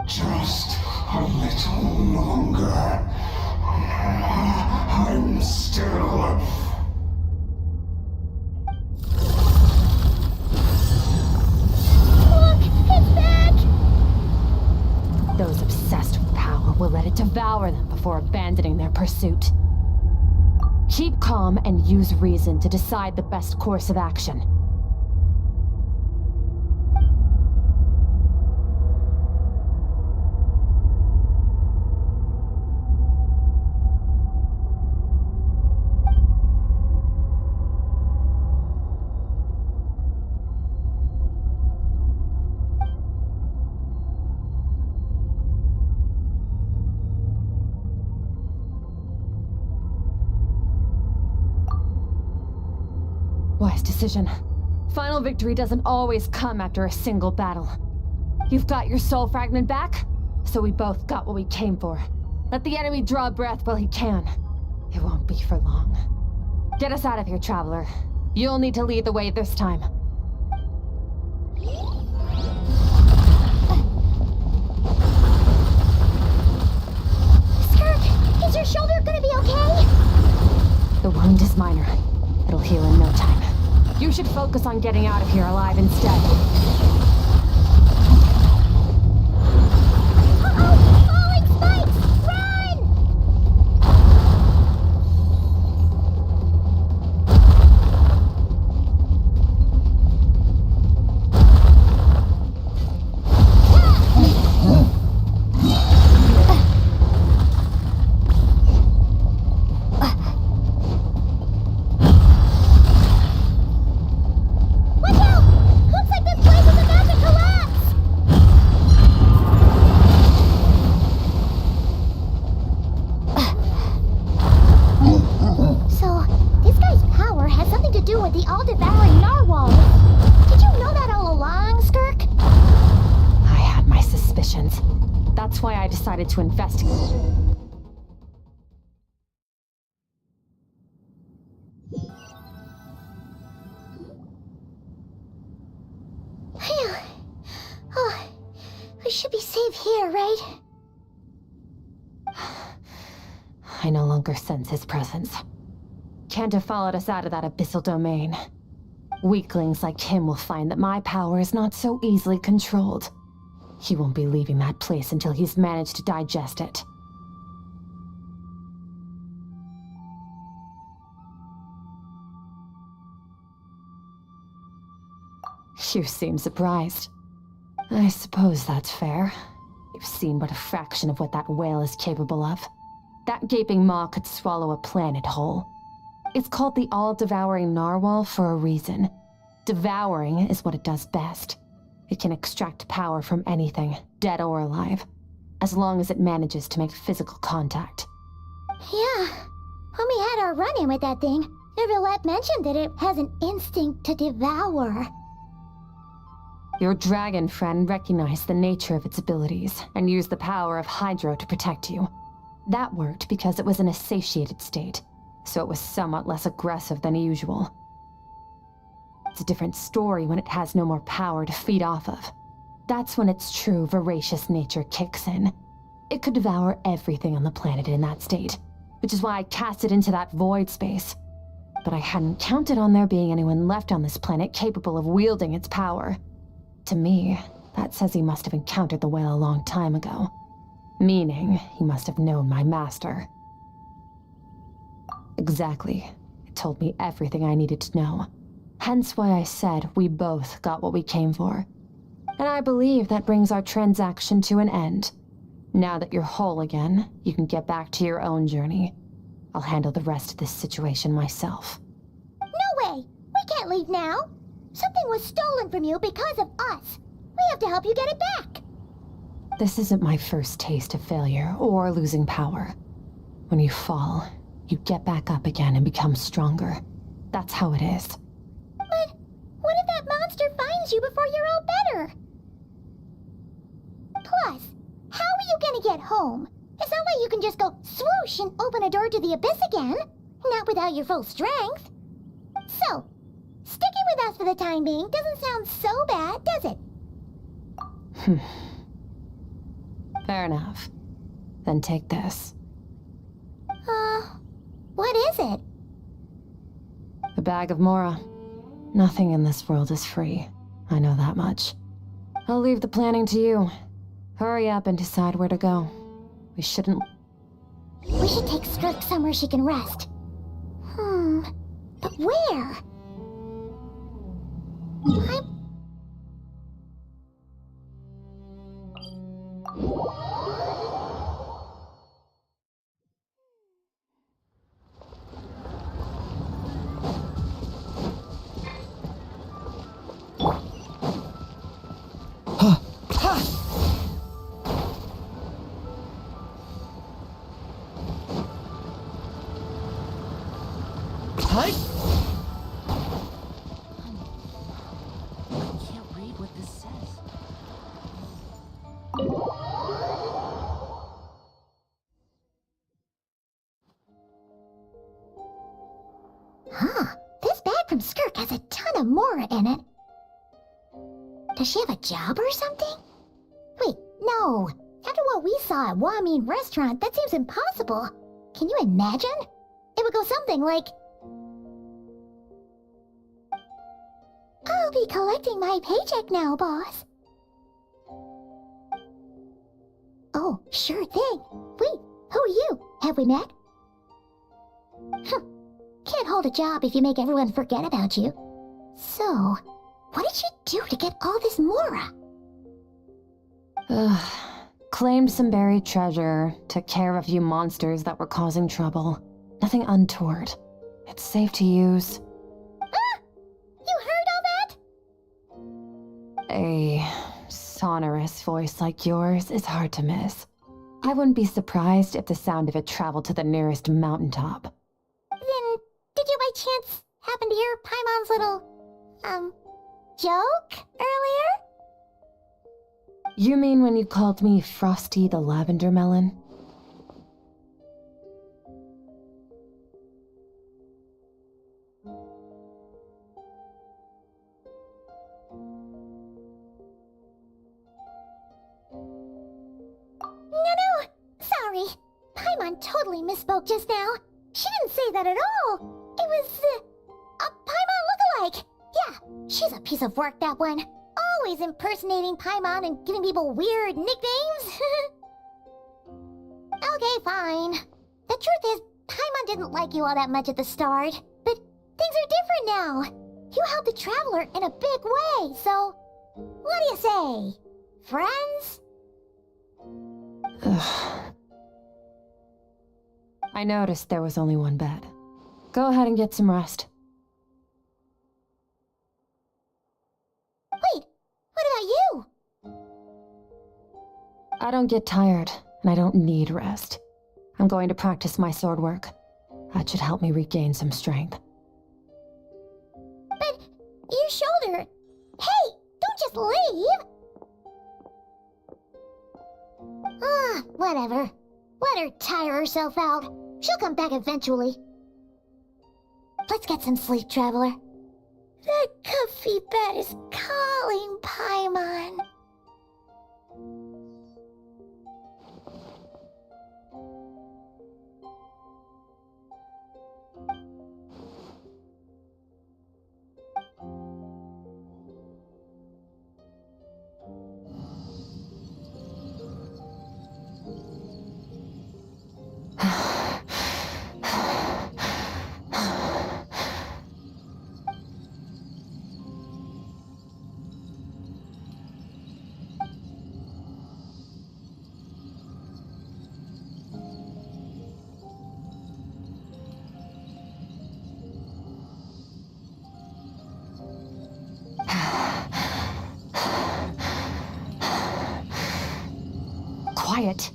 Just a little longer. I'm still... Look! It's back! Those obsessed with power will let it devour them before abandoning their pursuit. Keep calm and use reason to decide the best course of action. Wise decision. Final victory doesn't always come after a single battle. You've got your soul fragment back, so we both got what we came for. Let the enemy draw breath while he can. It won't be for long. Get us out of here, Traveler. You'll need to lead the way this time. SKIRK, is your shoulder gonna be okay? The wound is minor. It'll heal in no time. You should focus on getting out of here alive instead. Uh-oh! Falling spikes! Run! Watch out! Looks like this place is about to collapse! So, this guy's power has something to do with the all-devouring narwhal. Did you know that all along, SKIRK? I had my suspicions. That's why I decided to investigate. Phew. Oh, we should be safe here, right? I no longer sense his presence. Can't have followed us out of that abyssal domain. Weaklings like him will find that my power is not so easily controlled. He won't be leaving that place until he's managed to digest it. You seem surprised. I suppose that's fair. You've seen but a fraction of what that whale is capable of. That gaping maw could swallow a planet whole. It's called the all-devouring narwhal for a reason. Devouring is what it does best. It can extract power from anything, dead or alive, as long as it manages to make physical contact. Yeah. When we had our run-in with that thing, Neverlet mentioned that it has an instinct to devour. Your dragon friend recognized the nature of its abilities and used the power of Hydro to protect you. That worked because it was in a satiated state, so it was somewhat less aggressive than usual. It's a different story when it has no more power to feed off of. That's when its true voracious nature kicks in. It could devour everything on the planet in that state, which is why I cast it into that void space. But I hadn't counted on there being anyone left on this planet capable of wielding its power. To me, that says he must have encountered the whale a long time ago. Meaning, he must have known my master. Exactly. It told me everything I needed to know. Hence why I said we both got what we came for. And I believe that brings our transaction to an end. Now that you're whole again, you can get back to your own journey. I'll handle the rest of this situation myself. No way! We can't leave now! Something was stolen from you because of us! We have to help you get it back! This isn't my first taste of failure or losing power. When you fall, you get back up again and become stronger. That's how it is. But what if that monster finds you before you're all better? Plus, how are you gonna get home? It's not like you can just go swoosh and open a door to the abyss again. Not without your full strength. So, sticking with us for the time being doesn't sound so bad, does it? Fair enough. Then take this. What is it? A bag of Mora. Nothing in this world is free. I know that much. I'll leave the planning to you. Hurry up and decide where to go. We should take SKIRK somewhere she can rest. But where? This bag from SKIRK has a ton of Mora in it. Does she have a job or something? Wait, no. After what we saw at Wamin Restaurant, that seems impossible. Can you imagine? It would go something like... I'll be collecting my paycheck now, boss. Oh, sure thing. Wait, who are you? Have we met? Can't hold a job if you make everyone forget about you. So, what did she do to get all this Mora? Claimed some buried treasure, took care of a few monsters that were causing trouble. Nothing untoward. It's safe to use. You heard all that? A sonorous voice like yours is hard to miss. I wouldn't be surprised if the sound of it traveled to the nearest mountaintop. Then, did you by chance happen to hear Paimon's little, joke earlier? You mean when you called me Frosty the Lavender Melon? No, sorry. Paimon totally misspoke just now. She didn't say that at all. It was, a Paimon lookalike. Yeah, she's a piece of work, that one. Always impersonating Paimon and giving people weird nicknames. Okay, fine. The truth is, Paimon didn't like you all that much at the start. But things are different now. You helped the Traveler in a big way, so... What do you say? Friends? I noticed there was only one bed. Go ahead and get some rest. I don't get tired, and I don't need rest. I'm going to practice my sword work. That should help me regain some strength. But your shoulder... Hey, don't just leave! Ah, whatever. Let her tire herself out. She'll come back eventually. Let's get some sleep, Traveler. That comfy bed is calling, Paimon. Quiet.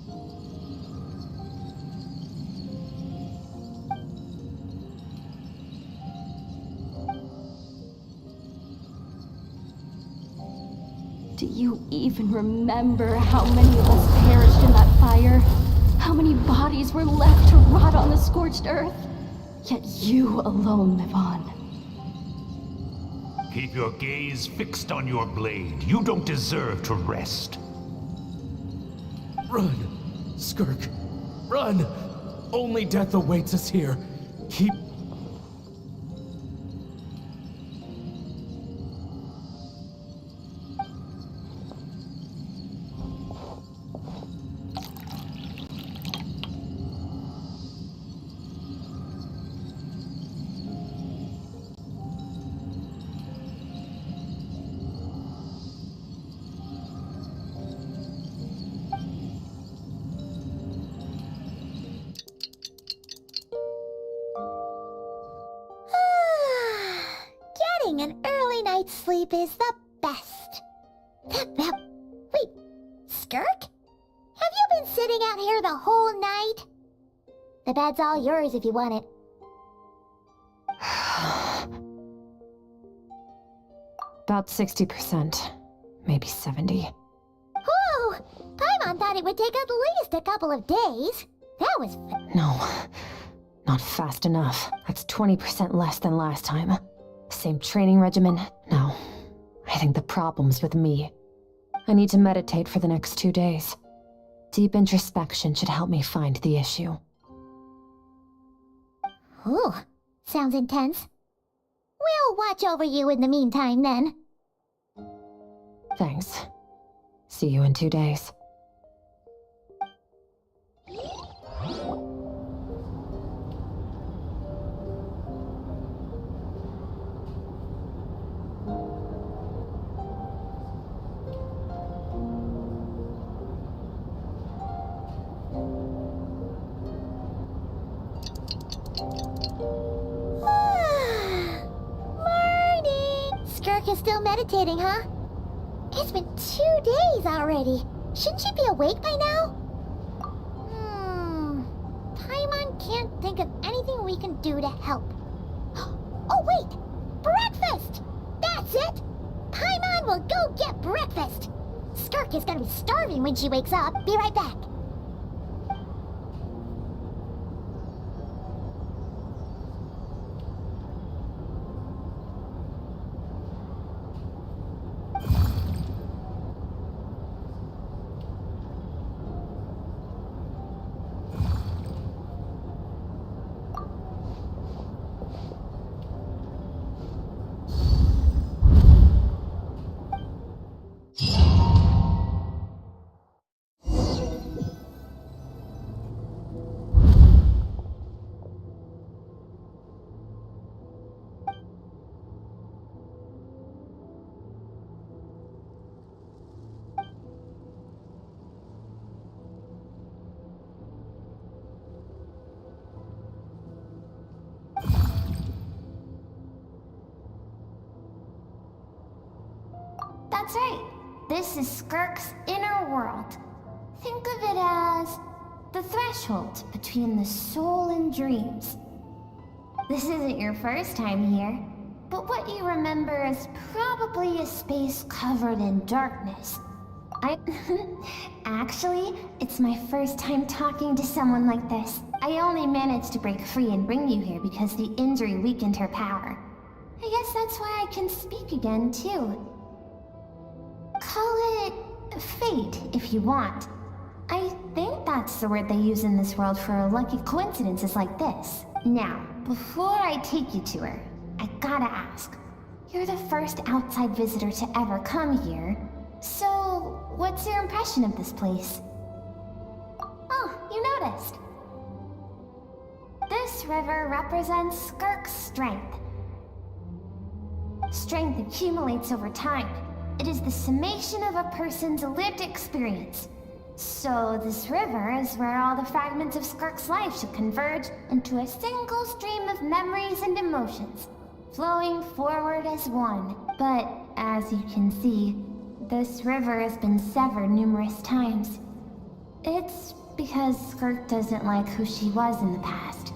Do you even remember how many of us perished in that fire? How many bodies were left to rot on the scorched earth? Yet you alone live on. Keep your gaze fixed on your blade. You don't deserve to rest. Run! SKIRK! Run! Only death awaits us here. Keep... Getting an early night's sleep is the best. Wait, SKIRK? Have you been sitting out here the whole night? The bed's all yours if you want it. About 60%, maybe 70. Whew! Paimon thought it would take at least a couple of days. That was... No, not fast enough. That's 20% less than last time. Same training regimen? No. I think the problem's with me. I need to meditate for the next 2 days. Deep introspection should help me find the issue. Ooh, sounds intense. We'll watch over you in the meantime, then. Thanks. See you in 2 days. SKIRK is still meditating, huh? It's been 2 days already. Shouldn't she be awake by now? Paimon can't think of anything we can do to help. Oh, wait! Breakfast! That's it! Paimon will go get breakfast! SKIRK is gonna be starving when she wakes up. Be right back. That's right. This is SKIRK's inner world. Think of it as the threshold between the soul and dreams. This isn't your first time here, but what you remember is probably a space covered in darkness. Actually, it's my first time talking to someone like this. I only managed to break free and bring you here because the injury weakened her power. I guess that's why I can speak again, too. Call it fate, if you want. I think that's the word they use in this world for lucky coincidences like this. Now, before I take you to her, I gotta ask. You're the first outside visitor to ever come here, so what's your impression of this place? Oh, you noticed. This river represents SKIRK's strength. Strength accumulates over time. It is the summation of a person's lived experience. So this river is where all the fragments of SKIRK's life should converge into a single stream of memories and emotions, flowing forward as one. But as you can see, this river has been severed numerous times. It's because SKIRK doesn't like who she was in the past.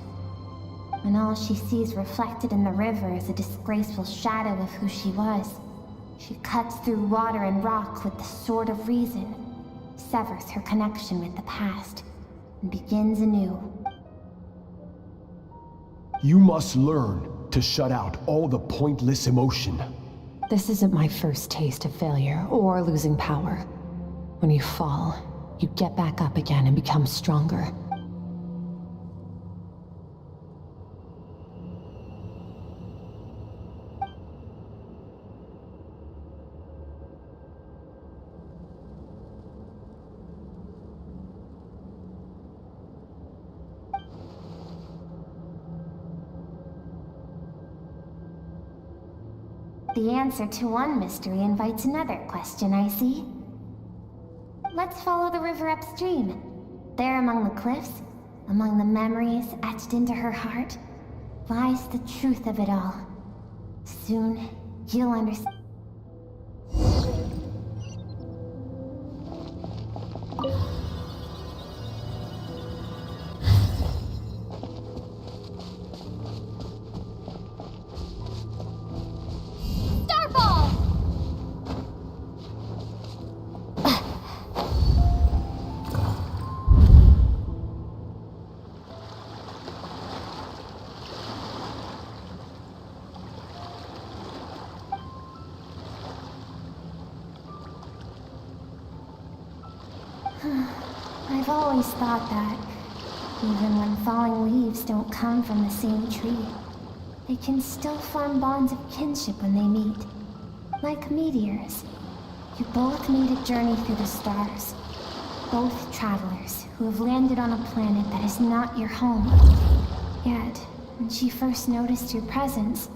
And all she sees reflected in the river is a disgraceful shadow of who she was. She cuts through water and rock with the sword of reason, severs her connection with the past, and begins anew. You must learn to shut out all the pointless emotion. This isn't my first taste of failure or losing power. When you fall, you get back up again and become stronger. The answer to one mystery invites another question, I see. Let's follow the river upstream. There among the cliffs, among the memories etched into her heart, lies the truth of it all. Soon, you'll understand. I've always thought that, even when falling leaves don't come from the same tree, they can still form bonds of kinship when they meet. Like meteors, you both made a journey through the stars. Both travelers who have landed on a planet that is not your home. Yet, when she first noticed your presence,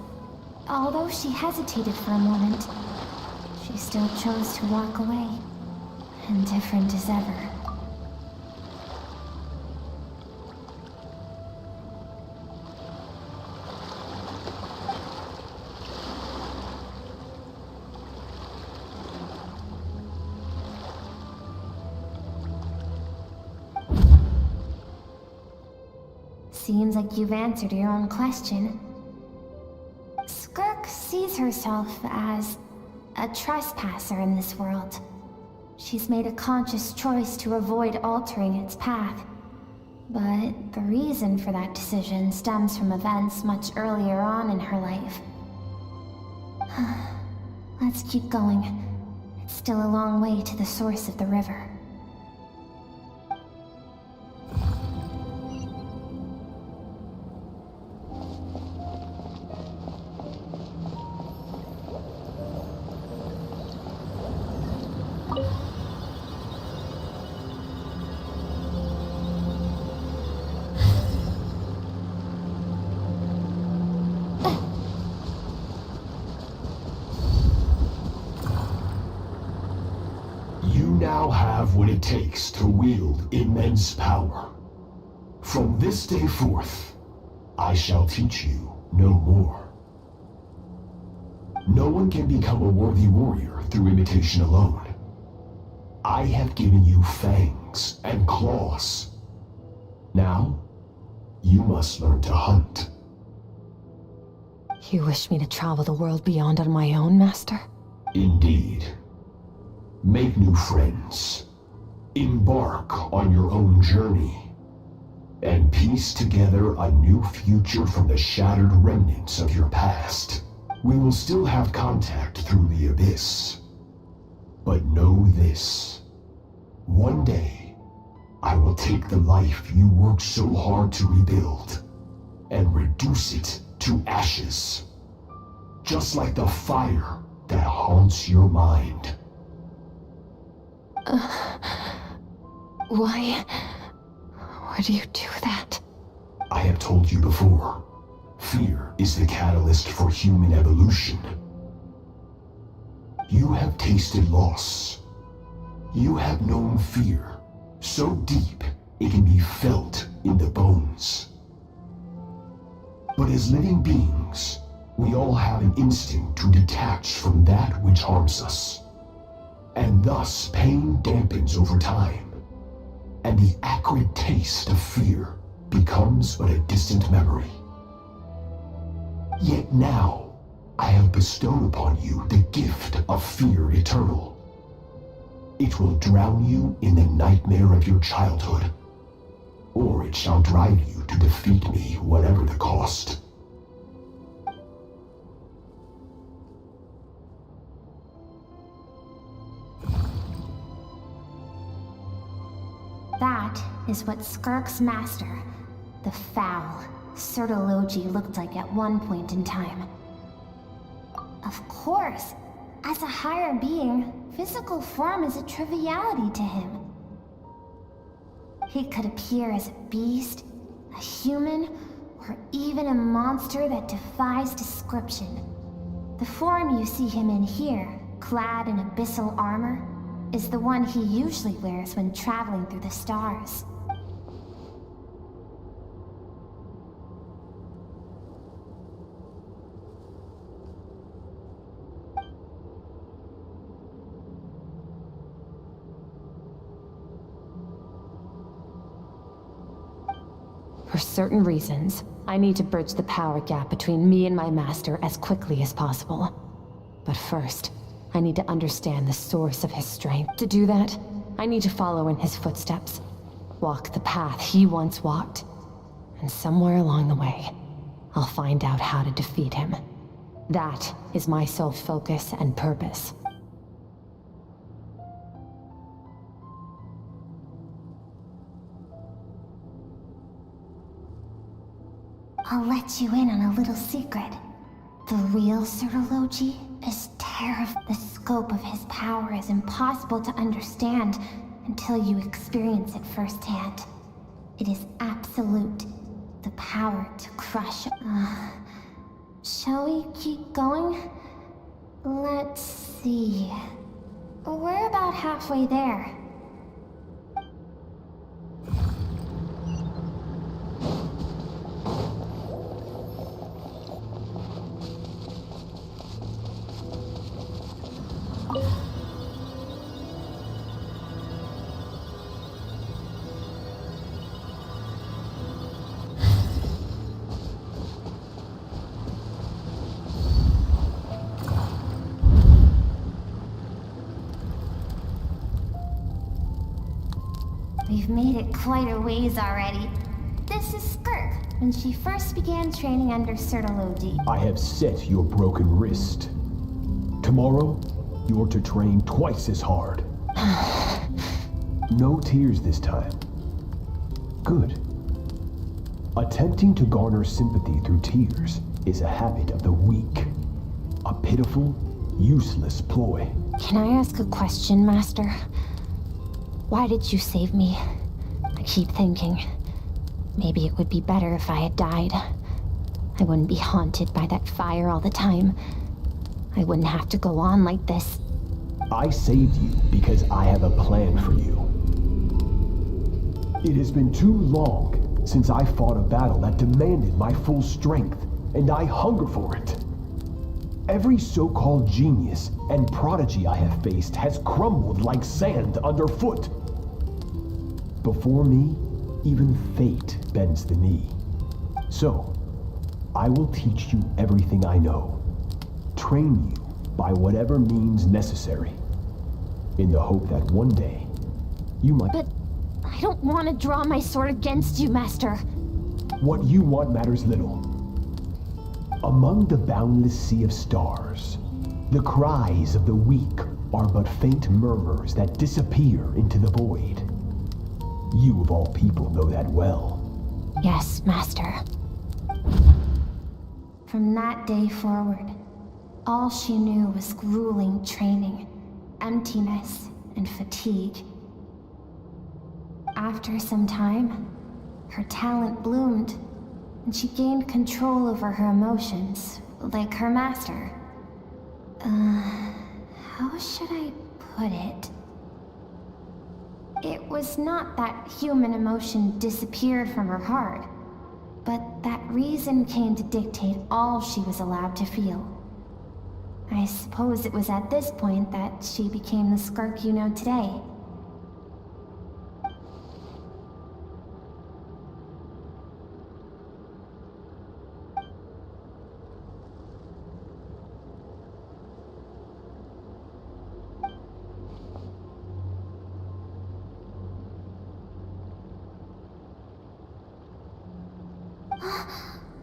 although she hesitated for a moment, she still chose to walk away, indifferent as ever. Seems like you've answered your own question. SKIRK sees herself as a trespasser in this world. She's made a conscious choice to avoid altering its path. But the reason for that decision stems from events much earlier on in her life. Let's keep going. It's still a long way to the source of the river. Now have what it takes to wield immense power. From this day forth, I shall teach you no more. No one can become a worthy warrior through imitation alone. I have given you fangs and claws. Now, you must learn to hunt. You wish me to travel the world beyond on my own, Master? Indeed. Make new friends. Embark on your own journey. And piece together a new future from the shattered remnants of your past. We will still have contact through the abyss. But know this. One day, I will take the life you worked so hard to rebuild and reduce it to ashes. Just like the fire that haunts your mind. Why would you do that? I have told you before, fear is the catalyst for human evolution. You have tasted loss. You have known fear, so deep it can be felt in the bones. But as living beings, we all have an instinct to detach from that which harms us. And thus pain dampens over time, and the acrid taste of fear becomes but a distant memory. Yet now, I have bestowed upon you the gift of fear eternal. It will drown you in the nightmare of your childhood, or it shall drive you to defeat me, whatever the cost. That is what SKIRK's master, the foul Sertology, looked like at one point in time. Of course, as a higher being, physical form is a triviality to him. He could appear as a beast, a human, or even a monster that defies description. The form you see him in here, clad in abyssal armor, is the one he usually wears when traveling through the stars. For certain reasons, I need to bridge the power gap between me and my master as quickly as possible. But first, I need to understand the source of his strength. To do that, I need to follow in his footsteps, walk the path he once walked, and somewhere along the way, I'll find out how to defeat him. That is my sole focus and purpose. I'll let you in on a little secret. The real Sertology is terrifying. The scope of his power is impossible to understand until you experience it firsthand. It is absolute. The power to crush. Shall we keep going? Let's see. We're about halfway there. We've made it quite a ways already. This is SKIRK, when she first began training under Sertology. I have set your broken wrist. Tomorrow, you're to train twice as hard. No tears this time. Good. Attempting to garner sympathy through tears is a habit of the weak. A pitiful, useless ploy. Can I ask a question, Master? Why did you save me? I keep thinking, maybe it would be better if I had died. I wouldn't be haunted by that fire all the time. I wouldn't have to go on like this. I saved you because I have a plan for you. It has been too long since I fought a battle that demanded my full strength, and I hunger for it. Every so-called genius and prodigy I have faced has crumbled like sand underfoot. Before me, even fate bends the knee. So, I will teach you everything I know. Train you by whatever means necessary. In the hope that one day, you might— But I don't want to draw my sword against you, Master. What you want matters little. Among the boundless sea of stars, the cries of the weak are but faint murmurs that disappear into the void. You of all people know that well. Yes, Master. From that day forward, all she knew was grueling training, emptiness, and fatigue. After some time, her talent bloomed, and she gained control over her emotions, like her master. How should I put it? It was not that human emotion disappeared from her heart, but that reason came to dictate all she was allowed to feel. I suppose it was at this point that she became the SKIRK you know today.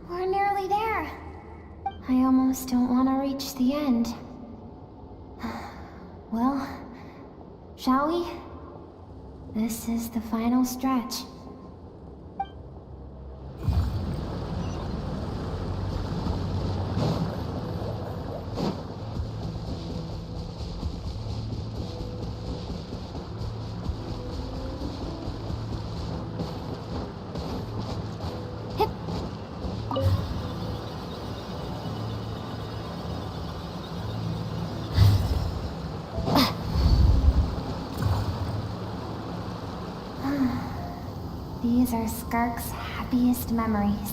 We're nearly there. I almost don't want to reach the end. Well, shall we? This is the final stretch. These are SKIRK's happiest memories.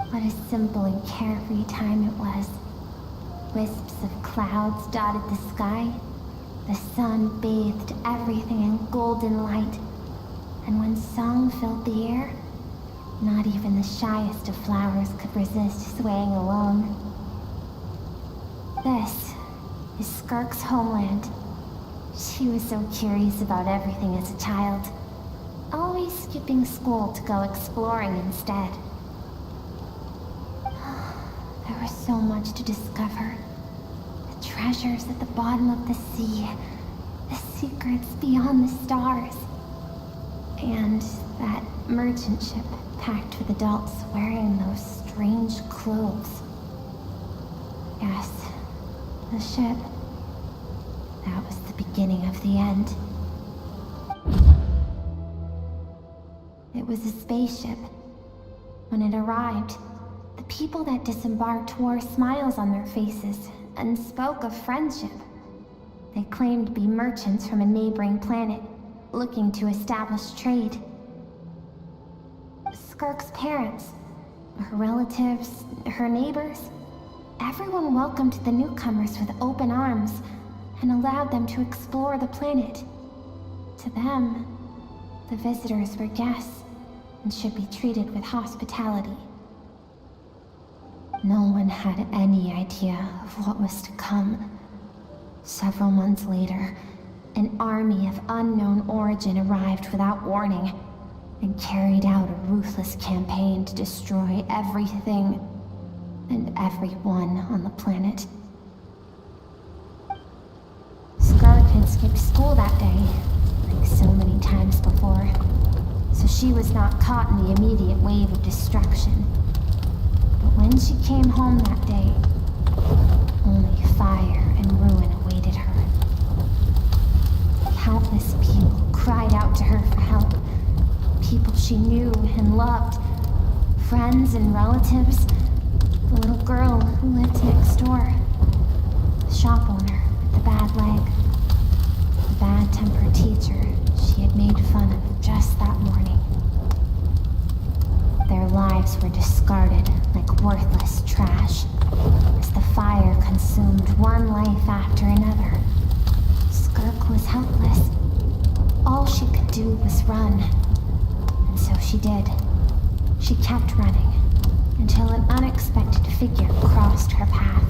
What a simple and carefree time it was. Wisps of clouds dotted the sky. The sun bathed everything in golden light. And when song filled the air, not even the shyest of flowers could resist swaying along. This is SKIRK's homeland. She was so curious about everything as a child, always skipping school to go exploring instead. There was so much to discover. The treasures at the bottom of the sea, the secrets beyond the stars, and that merchant ship packed with adults wearing those strange clothes. Yes, the ship. That was the beginning of the end. It was a spaceship. When it arrived, the people that disembarked wore smiles on their faces and spoke of friendship. They claimed to be merchants from a neighboring planet, looking to establish trade. SKIRK's parents, her relatives, her neighbors, everyone welcomed the newcomers with open arms and allowed them to explore the planet. To them, the visitors were guests and should be treated with hospitality. No one had any idea of what was to come. Several months later, an army of unknown origin arrived without warning and carried out a ruthless campaign to destroy everything and everyone on the planet. SKIRK had skipped school that day, like so many times before, so she was not caught in the immediate wave of destruction. But when she came home that day, only fire and ruin awaited her. Countless people cried out to her for help. People she knew and loved. Friends and relatives. The little girl who lived next door. The shop owner with the bad leg. The bad-tempered teacher she had made fun of just that morning. Their lives were discarded like worthless trash, always run. And so she did. She kept running, until an unexpected figure crossed her path.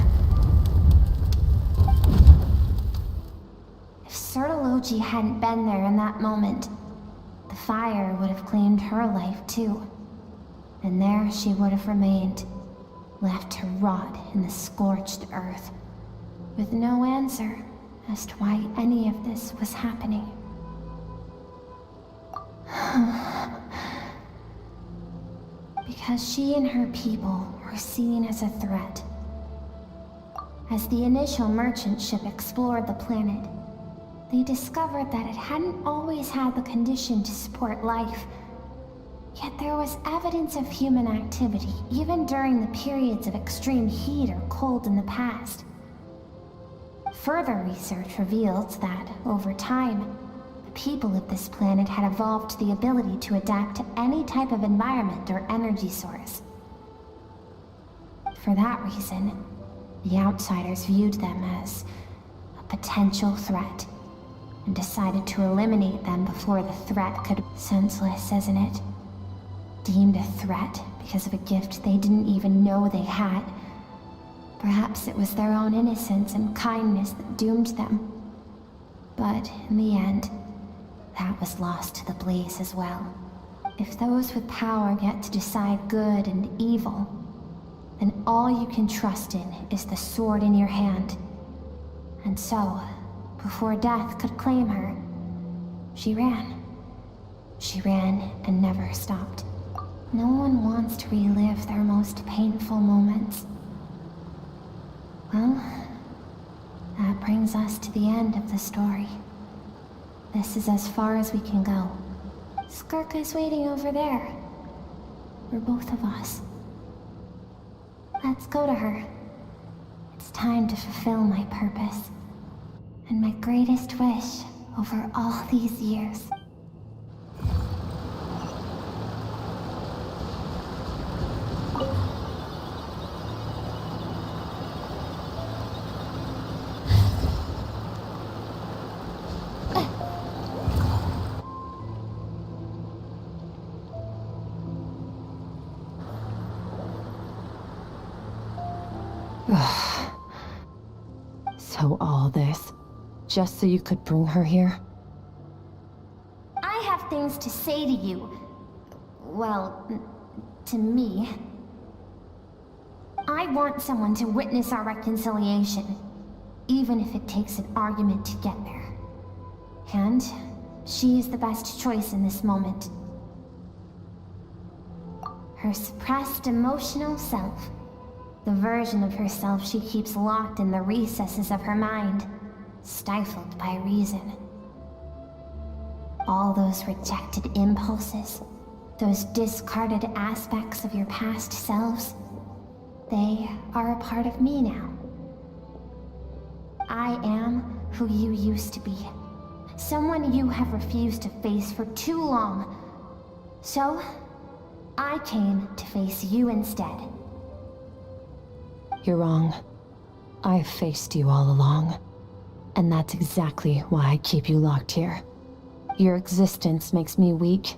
If Sertology hadn't been there in that moment, the fire would have claimed her life too. And there she would have remained, left to rot in the scorched earth, with no answer as to why any of this was happening. Because she and her people were seen as a threat. As the initial merchant ship explored the planet, they discovered that it hadn't always had the condition to support life. Yet there was evidence of human activity, even during the periods of extreme heat or cold in the past. Further research revealed that, over time, the people of this planet had evolved the ability to adapt to any type of environment or energy source. For that reason, the outsiders viewed them as a potential threat, and decided to eliminate them before the threat could... Senseless, isn't it? Deemed a threat because of a gift they didn't even know they had. Perhaps it was their own innocence and kindness that doomed them. But in the end, that was lost to the blaze as well. If those with power get to decide good and evil, then all you can trust in is the sword in your hand. And so, before death could claim her, she ran. She ran and never stopped. No one wants to relive their most painful moments. Well, that brings us to the end of the story. This is as far as we can go. SKIRK is waiting over there. For both of us. Let's go to her. It's time to fulfill my purpose. And my greatest wish over all these years. So all this, just so you could bring her here? I have things to say to you. Well, to me. I want someone to witness our reconciliation, even if it takes an argument to get there. And she is the best choice in this moment. Her suppressed emotional self. The version of herself she keeps locked in the recesses of her mind, stifled by reason. All those rejected impulses, those discarded aspects of your past selves, they are a part of me now. I am who you used to be. Someone you have refused to face for too long. So, I came to face you instead. You're wrong. I've faced you all along. And that's exactly why I keep you locked here. Your existence makes me weak.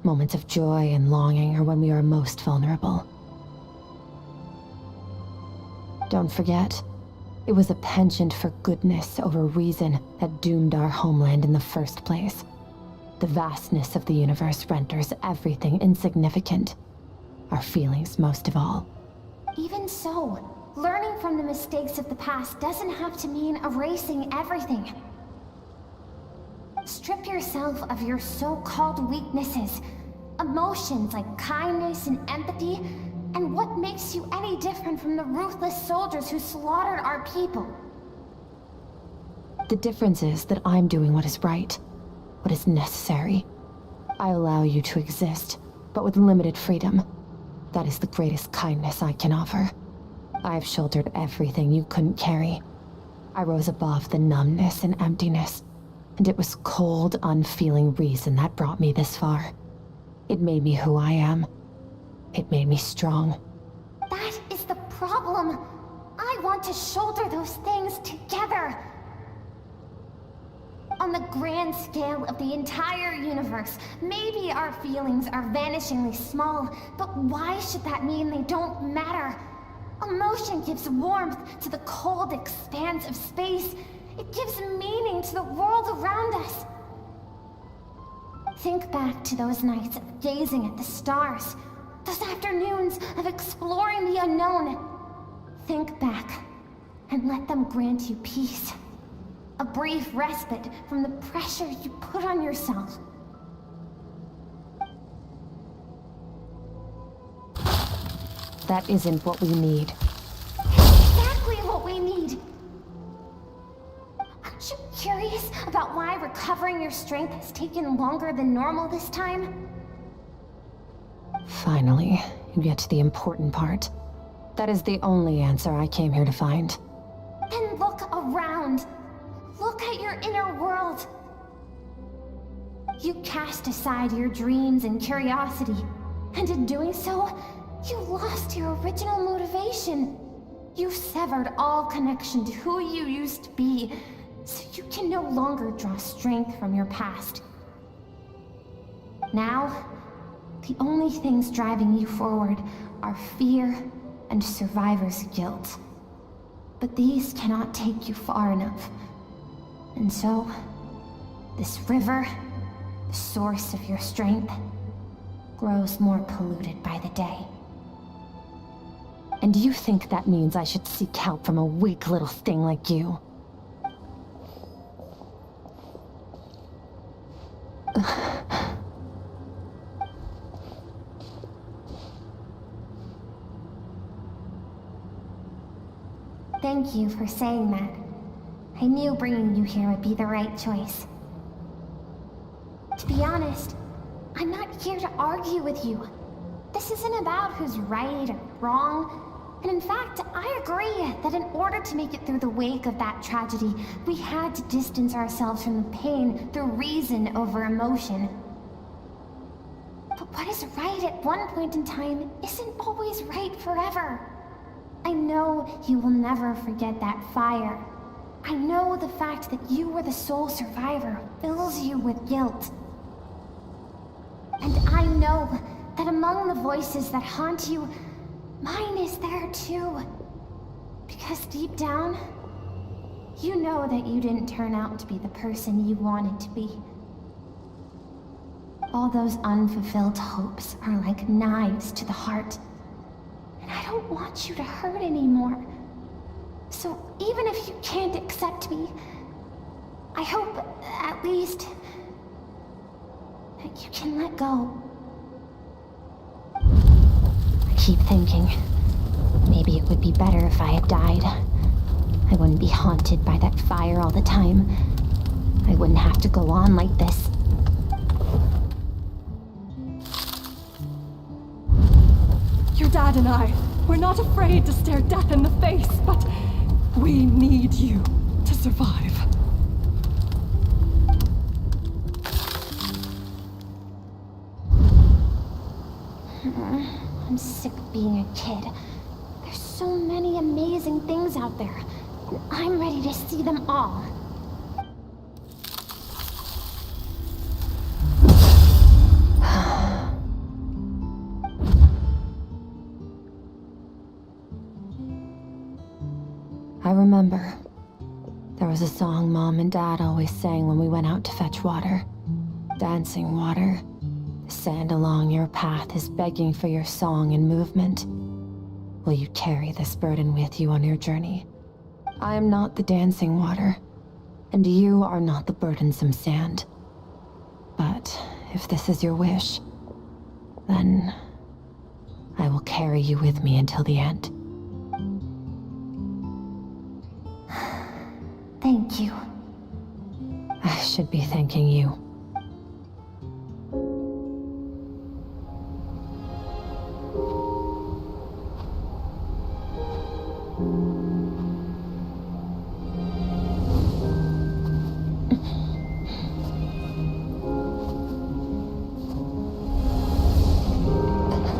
Moments of joy and longing are when we are most vulnerable. Don't forget, it was a penchant for goodness over reason that doomed our homeland in the first place. The vastness of the universe renders everything insignificant. Our feelings most of all. Even so, learning from the mistakes of the past doesn't have to mean erasing everything. Strip yourself of your so-called weaknesses, emotions like kindness and empathy, and what makes you any different from the ruthless soldiers who slaughtered our people? The difference is that I'm doing what is right, what is necessary. I allow you to exist, but with limited freedom. That is the greatest kindness I can offer. I've shouldered everything you couldn't carry. I rose above the numbness and emptiness, and it was cold, unfeeling reason that brought me this far. It made me who I am. It made me strong. That is the problem. I want to shoulder those things together. A On the grand scale of the entire universe, maybe our feelings are vanishingly small, but why should that mean they don't matter? Emotion gives warmth to the cold expanse of space. It gives meaning to the world around us. Think back to those nights of gazing at the stars, those afternoons of exploring the unknown. Think back and let them grant you peace. A brief respite from the pressure you put on yourself. That isn't what we need. Exactly what we need! Aren't you curious about why recovering your strength has taken longer than normal this time? Finally, you get to the important part. That is the only answer I came here to find. Then look around. Look at your inner world. You cast aside your dreams and curiosity, and in doing so, you lost your original motivation. You severed all connection to who you used to be, so you can no longer draw strength from your past. Now, the only things driving you forward are fear and survivor's guilt. But these cannot take you far enough. And so, this river, the source of your strength, grows more polluted by the day. And you think that means I should seek help from a weak little thing like you? Thank you for saying that. I knew bringing you here would be the right choice. To be honest, I'm not here to argue with you. This isn't about who's right or wrong. And in fact, I agree that in order to make it through the wake of that tragedy, we had to distance ourselves from the pain through reason over emotion. But what is right at one point in time isn't always right forever. I know you will never forget that fire. I know the fact that you were the sole survivor fills you with guilt. And I know that among the voices that haunt you, mine is there too. Because deep down, you know that you didn't turn out to be the person you wanted to be. All those unfulfilled hopes are like knives to the heart. And I don't want you to hurt anymore. So even if you can't accept me, I hope, at least, that you can let go. I keep thinking, maybe it would be better if I had died. I wouldn't be haunted by that fire all the time. I wouldn't have to go on like this. Your dad and I, we're not afraid to stare death in the face, but we need you to survive. I'm sick of being a kid. There's so many amazing things out there, and I'm ready to see them all. I remember. There was a song Mom and Dad always sang when we went out to fetch water. Dancing water. The sand along your path is begging for your song and movement. Will you carry this burden with you on your journey? I am not the dancing water, and you are not the burdensome sand. But if this is your wish, then I will carry you with me until the end. Thank you. I should be thanking you.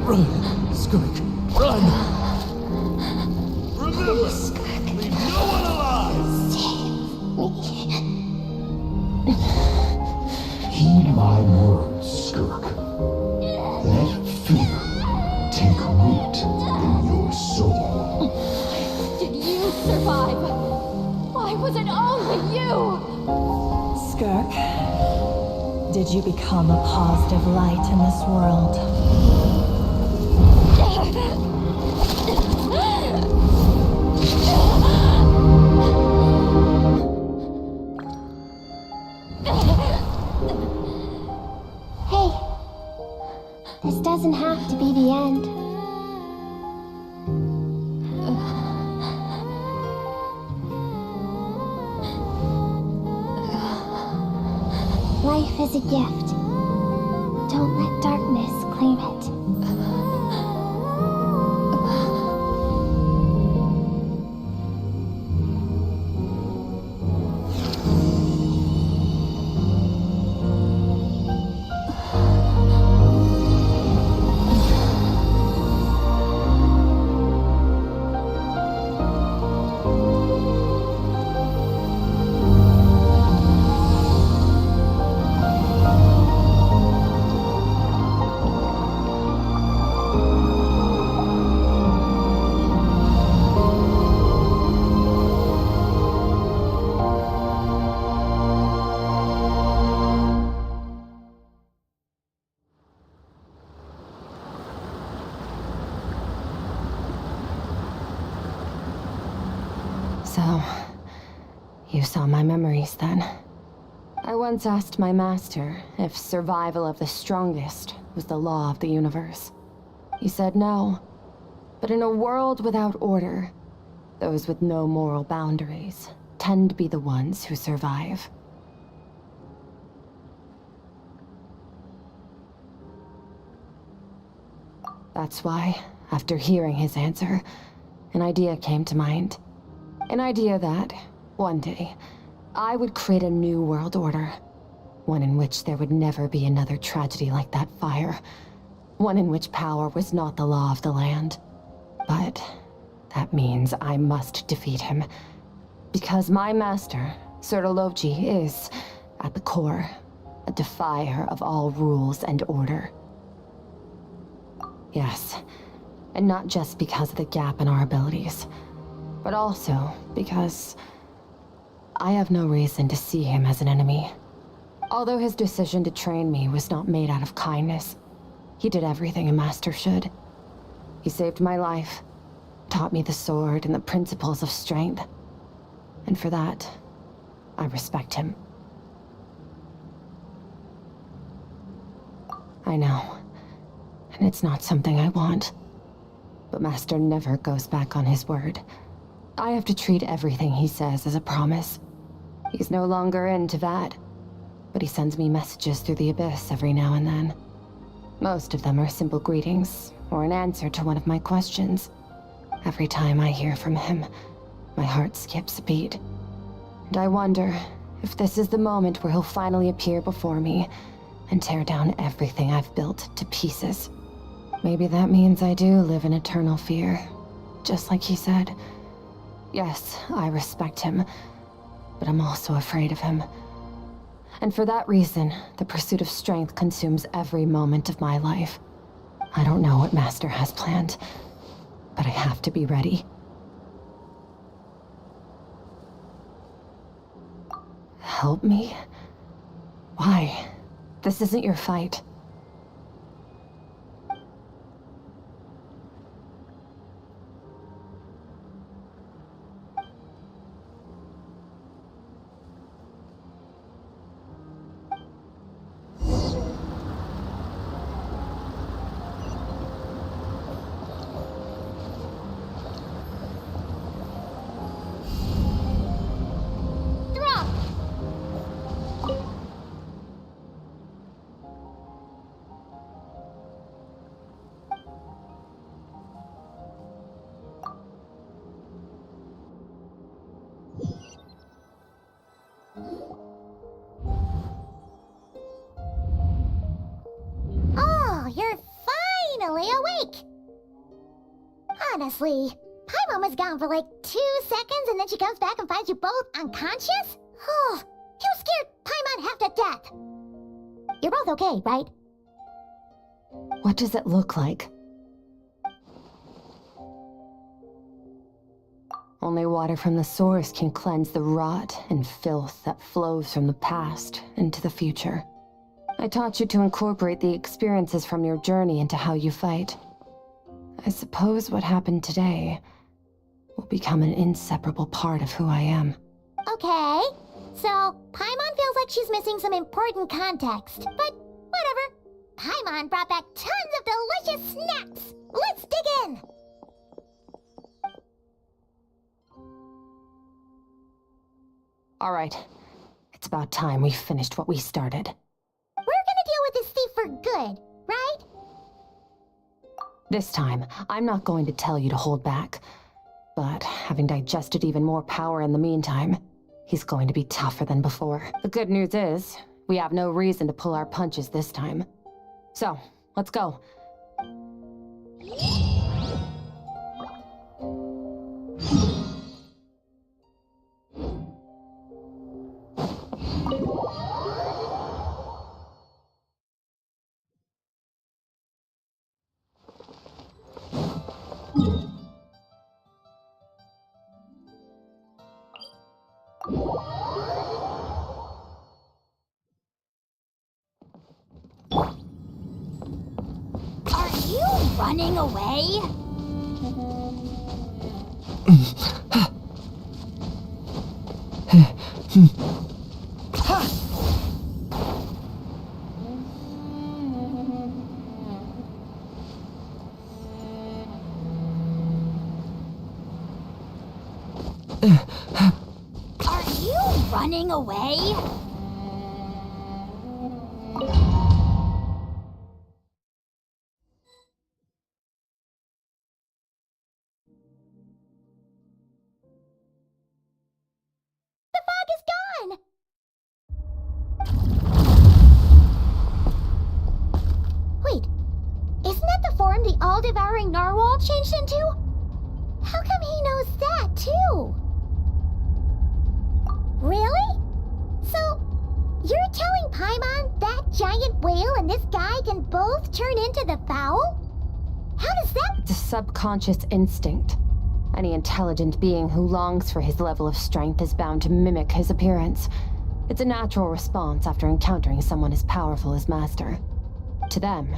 Run, Skirk, run! Remember, leave no one alive! Heed my words, SKIRK. Let fear take root in your soul. Did you survive? Why was it only you? SKIRK, did you become a positive light in this world? Hey, this doesn't have to be the end. Life is a gift. Don't let darkness claim it. So, you saw my memories then. I once asked my master if survival of the strongest was the law of the universe. He said no. But in a world without order, those with no moral boundaries tend to be the ones who survive. That's why, after hearing his answer, an idea came to mind. An idea that, one day, I would create a new world order. One in which there would never be another tragedy like that fire. One in which power was not the law of the land. But that means I must defeat him. Because my master, Sertology, is, at the core, a defier of all rules and order. Yes, and not just because of the gap in our abilities, but also because I have no reason to see him as an enemy. Although his decision to train me was not made out of kindness, he did everything a master should. He saved my life, taught me the sword and the principles of strength. And for that, I respect him. I know, and it's not something I want. But Master never goes back on his word. I have to treat everything he says as a promise. He's no longer into that, but he sends me messages through the abyss every now and then. Most of them are simple greetings, or an answer to one of my questions. Every time I hear from him, my heart skips a beat. And I wonder if this is the moment where he'll finally appear before me and tear down everything I've built to pieces. Maybe that means I do live in eternal fear, just like he said. Yes, I respect him, but I'm also afraid of him. And for that reason, the pursuit of strength consumes every moment of my life. I don't know what Master has planned, but I have to be ready. Help me? Why? This isn't your fight. Awake! Honestly, Paimon was gone for like 2 seconds and then she comes back and finds you both unconscious? Oh, you scared Paimon death. You're both okay, right? What does it look like? Only water from the source can cleanse the rot and filth that flows from the past into the future. I taught you to incorporate the experiences from your journey into how you fight. I suppose what happened today will become an inseparable part of who I am. Okay. So, Paimon feels like she's missing some important context, but whatever. Paimon brought back tons of delicious snacks! Let's dig in! All right. It's about time we finished what we started. We're gonna deal with this thief for good, right? This time, I'm not going to tell you to hold back. But having digested even more power in the meantime, he's going to be tougher than before. The good news is, we have no reason to pull our punches this time. So, let's go. Are you running away? Are you running away? The fog is gone! Wait, isn't that the form the all-devouring narwhal changed into? How come he knows that, too? Really? So, you're telling Paimon that giant whale and this guy can both turn into the fowl? How does that— It's a subconscious instinct. Any intelligent being who longs for his level of strength is bound to mimic his appearance. It's a natural response after encountering someone as powerful as Master. To them,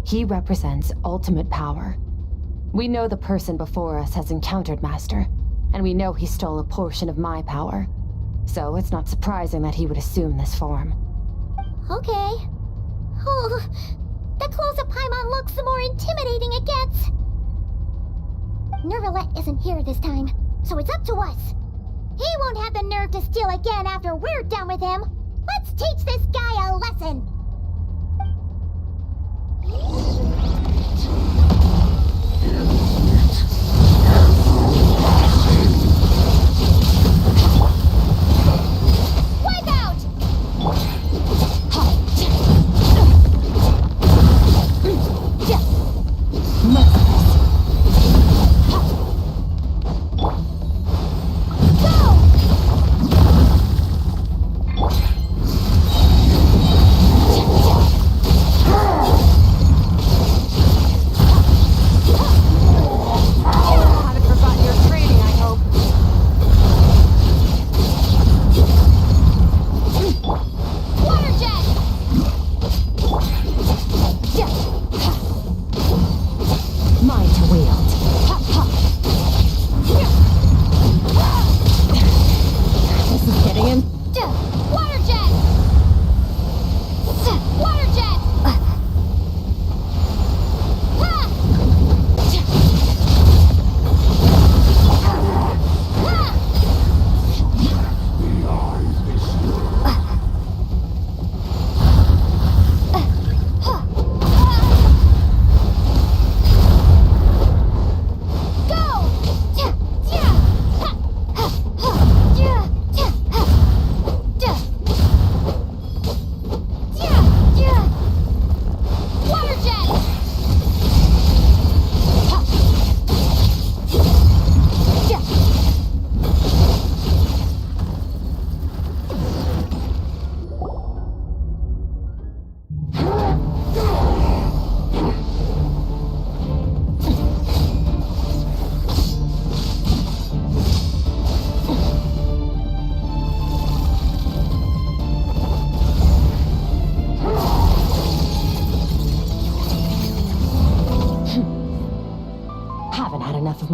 he represents ultimate power. We know the person before us has encountered Master, and we know he stole a portion of my power. So it's not surprising that he would assume this form. Okay. Oh, the closer Paimon looks, the more intimidating it gets. Nervalette isn't here this time, so it's up to us. He won't have the nerve to steal again after we're done with him. Let's teach this guy a lesson. Wipe out! Go!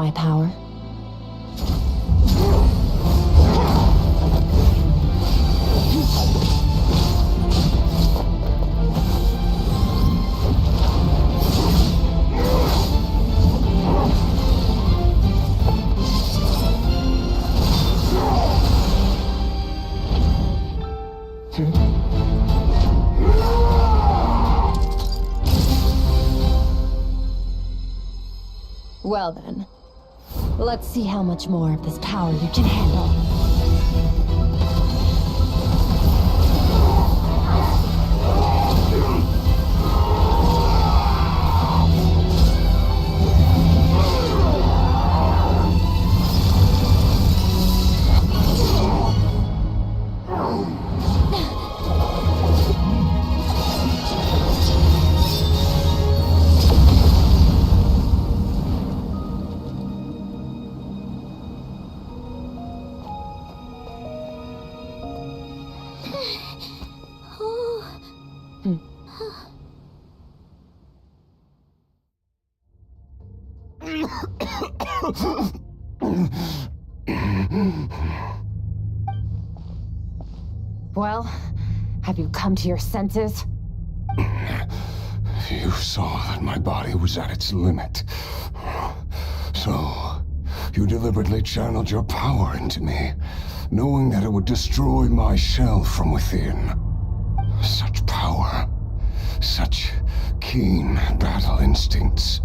my power? Well then, let's see how much more of this power you can handle. Well, have you come to your senses? You saw that my body was at its limit. So, you deliberately channeled your power into me, knowing that it would destroy my shell from within. Such power. Such keen battle instincts.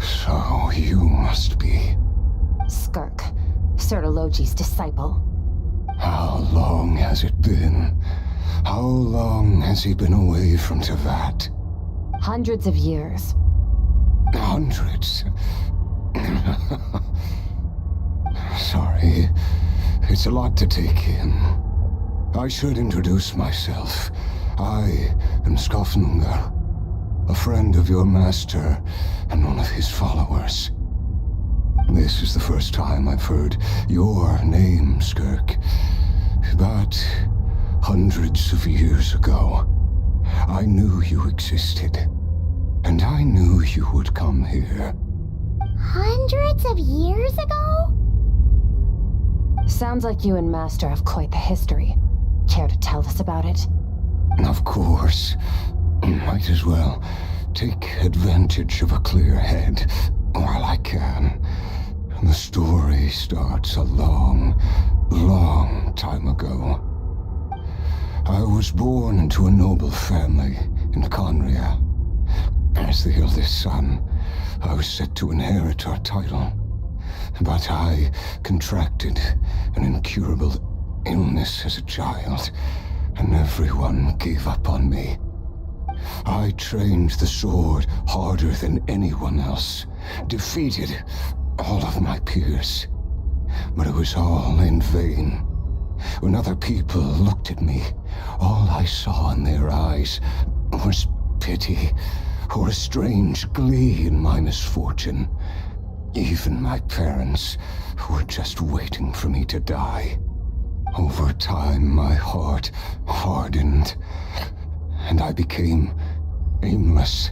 So you must be... SKIRK, Sertologi's disciple. How long has it been? How long has he been away from Tevat? Hundreds of years. Hundreds? Sorry, it's a lot to take in. I should introduce myself. I am Skafnungar, a friend of your master and one of his followers. This is the first time I've heard your name, SKIRK. But hundreds of years ago, I knew you existed. And I knew you would come here. Hundreds of years ago? Sounds like you and Master have quite the history. Care to tell us about it? Of course. Might as well take advantage of a clear head while I can. The story starts a long, long time ago. I was born into a noble family in Conria. As the eldest son, I was set to inherit our title. But I contracted an incurable illness as a child, and everyone gave up on me. I trained the sword harder than anyone else, defeated all of my peers. But it was all in vain. When other people looked at me, all I saw in their eyes was pity or a strange glee in my misfortune. Even my parents were just waiting for me to die. Over time, my heart hardened, and I became aimless.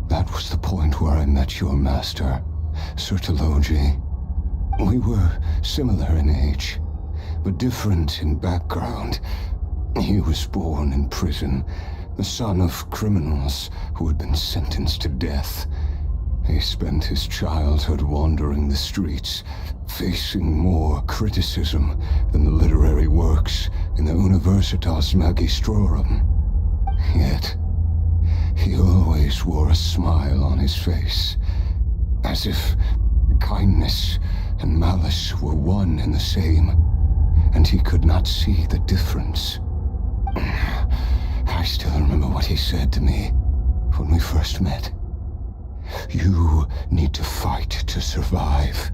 That was the point where I met your master, Sertologi. We were similar in age, but different in background. He was born in prison, the son of criminals who had been sentenced to death. He spent his childhood wandering the streets, facing more criticism than the literary works in the Universitas Magistrorum. Yet, he always wore a smile on his face, as if kindness and malice were one and the same, and he could not see the difference. I still remember what he said to me when we first met. You need to fight to survive.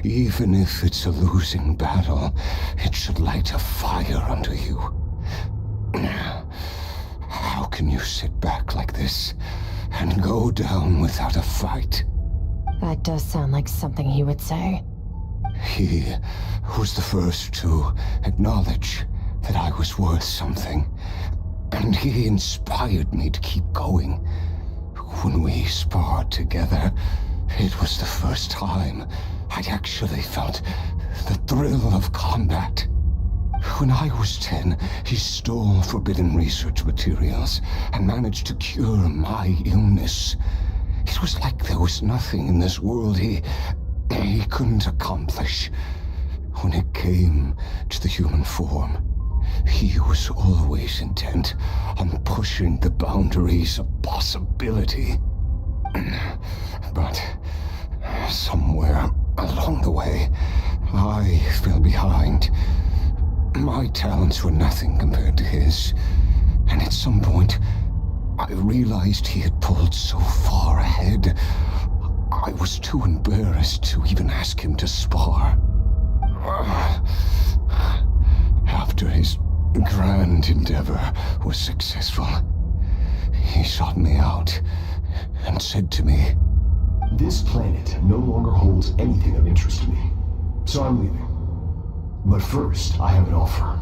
Even if it's a losing battle, it should light a fire under you. How can you sit back like this and go down without a fight? That does sound like something he would say. He was the first to acknowledge that I was worth something, and he inspired me to keep going. When we sparred together, It was the first time I'd actually felt the thrill of combat. When I was 10, he stole forbidden research materials and managed to cure my illness. It was like there was nothing in this world he couldn't accomplish. When it came to the human form, he was always intent on pushing the boundaries of possibility. But somewhere along the way, I fell behind. My talents were nothing compared to his, and at some point, I realized he had pulled so far ahead, I was too embarrassed to even ask him to spar. After his grand endeavor was successful, he sought me out and said to me, "This planet no longer holds anything of interest to me, so I'm leaving. But first, I have an offer.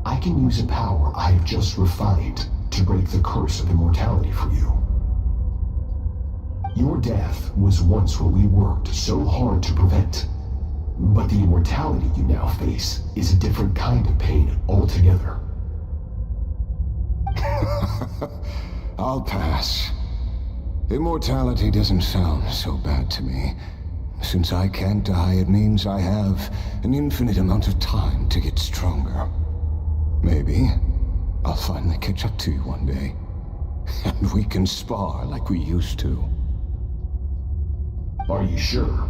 I can use a power I have just refined to break the curse of immortality for you. Your death was once what we worked so hard to prevent. But the immortality you now face is a different kind of pain altogether." I'll pass. Immortality doesn't sound so bad to me. Since I can't die, it means I have an infinite amount of time to get stronger. Maybe I'll finally catch up to you one day, and we can spar like we used to. Are you sure?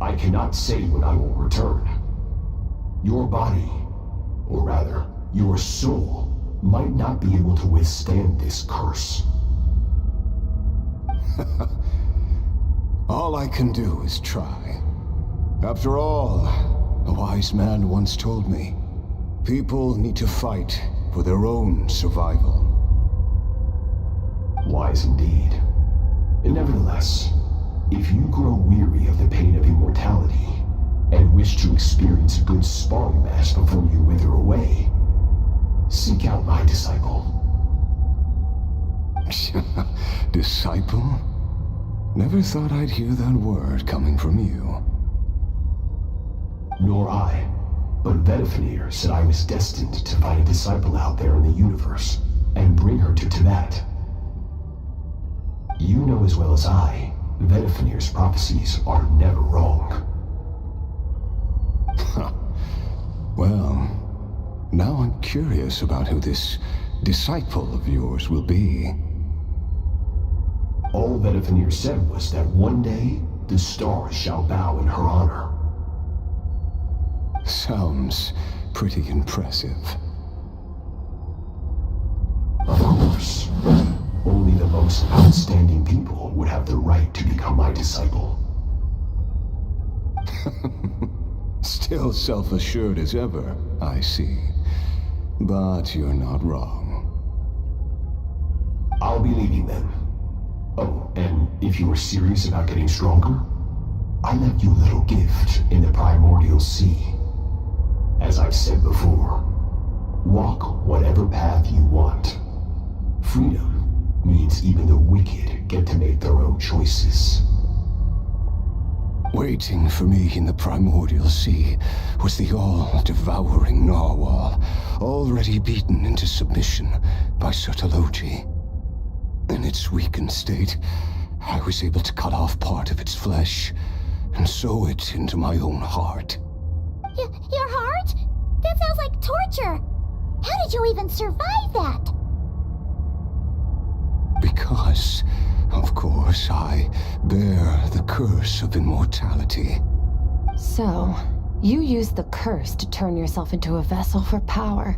I cannot say when I will return. Your body, or rather, your soul, might not be able to withstand this curse. All I can do is try. After all, a wise man once told me, people need to fight for their own survival. Wise indeed. And nevertheless, if you grow weary of the pain of immortality, and wish to experience a good sparring match before you wither away, seek out my disciple. Disciple? Never thought I'd hear that word coming from you. Nor I, but Vedifnir said I was destined to find a disciple out there in the universe, and bring her to Tibet. You know as well as I, Vedifnir's prophecies are never wrong. Well, now I'm curious about who this disciple of yours will be. All Vedifnir said was that one day, the stars shall bow in her honor. Sounds pretty impressive. Of course. Only the most outstanding people would have the right to become my disciple. Still self-assured as ever, I see. But you're not wrong. I'll be leaving then. Oh, and if you are serious about getting stronger, I left you a little gift in the primordial sea. As I've said before, walk whatever path you want. Freedom means even the wicked get to make their own choices. Waiting for me in the primordial sea was the all-devouring narwhal, already beaten into submission by Sertologi. In its weakened state, I was able to cut off part of its flesh and sew it into my own heart. Your heart? That sounds like torture! How did you even survive that? Because, of course, I bear the curse of immortality. So, you used the curse to turn yourself into a vessel for power.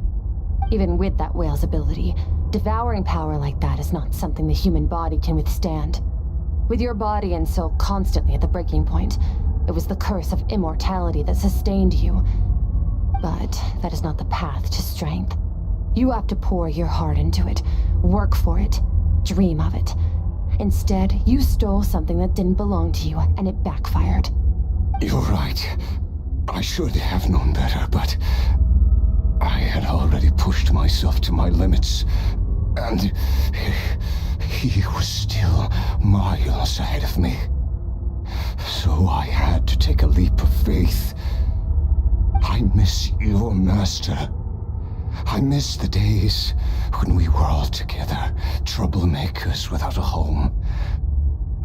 Even with that whale's ability, devouring power like that is not something the human body can withstand. With your body and soul constantly at the breaking point, it was the curse of immortality that sustained you. But that is not the path to strength. You have to pour your heart into it, work for it, dream of it. Instead, you stole something that didn't belong to you, and it backfired. You're right. I should have known better, but I had already pushed myself to my limits, and he was still miles ahead of me. So I had to take a leap of faith. I miss your master. I miss the days when we were all together, troublemakers without a home.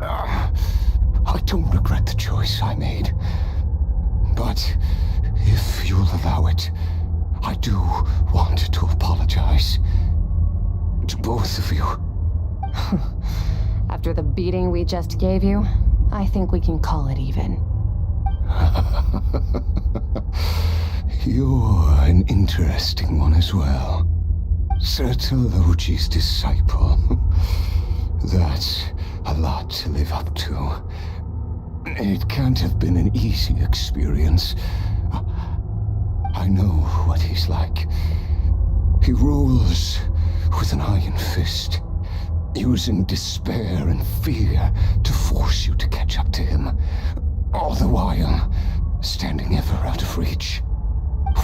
I don't regret the choice I made. But if you'll allow it, I do want to apologize. To both of you. After the beating we just gave you, I think we can call it even. You're an interesting one as well. Sertologi's disciple. That's a lot to live up to. It can't have been an easy experience. I know what he's like. He rules with an iron fist, using despair and fear to force you to catch up to him, all the while standing ever out of reach.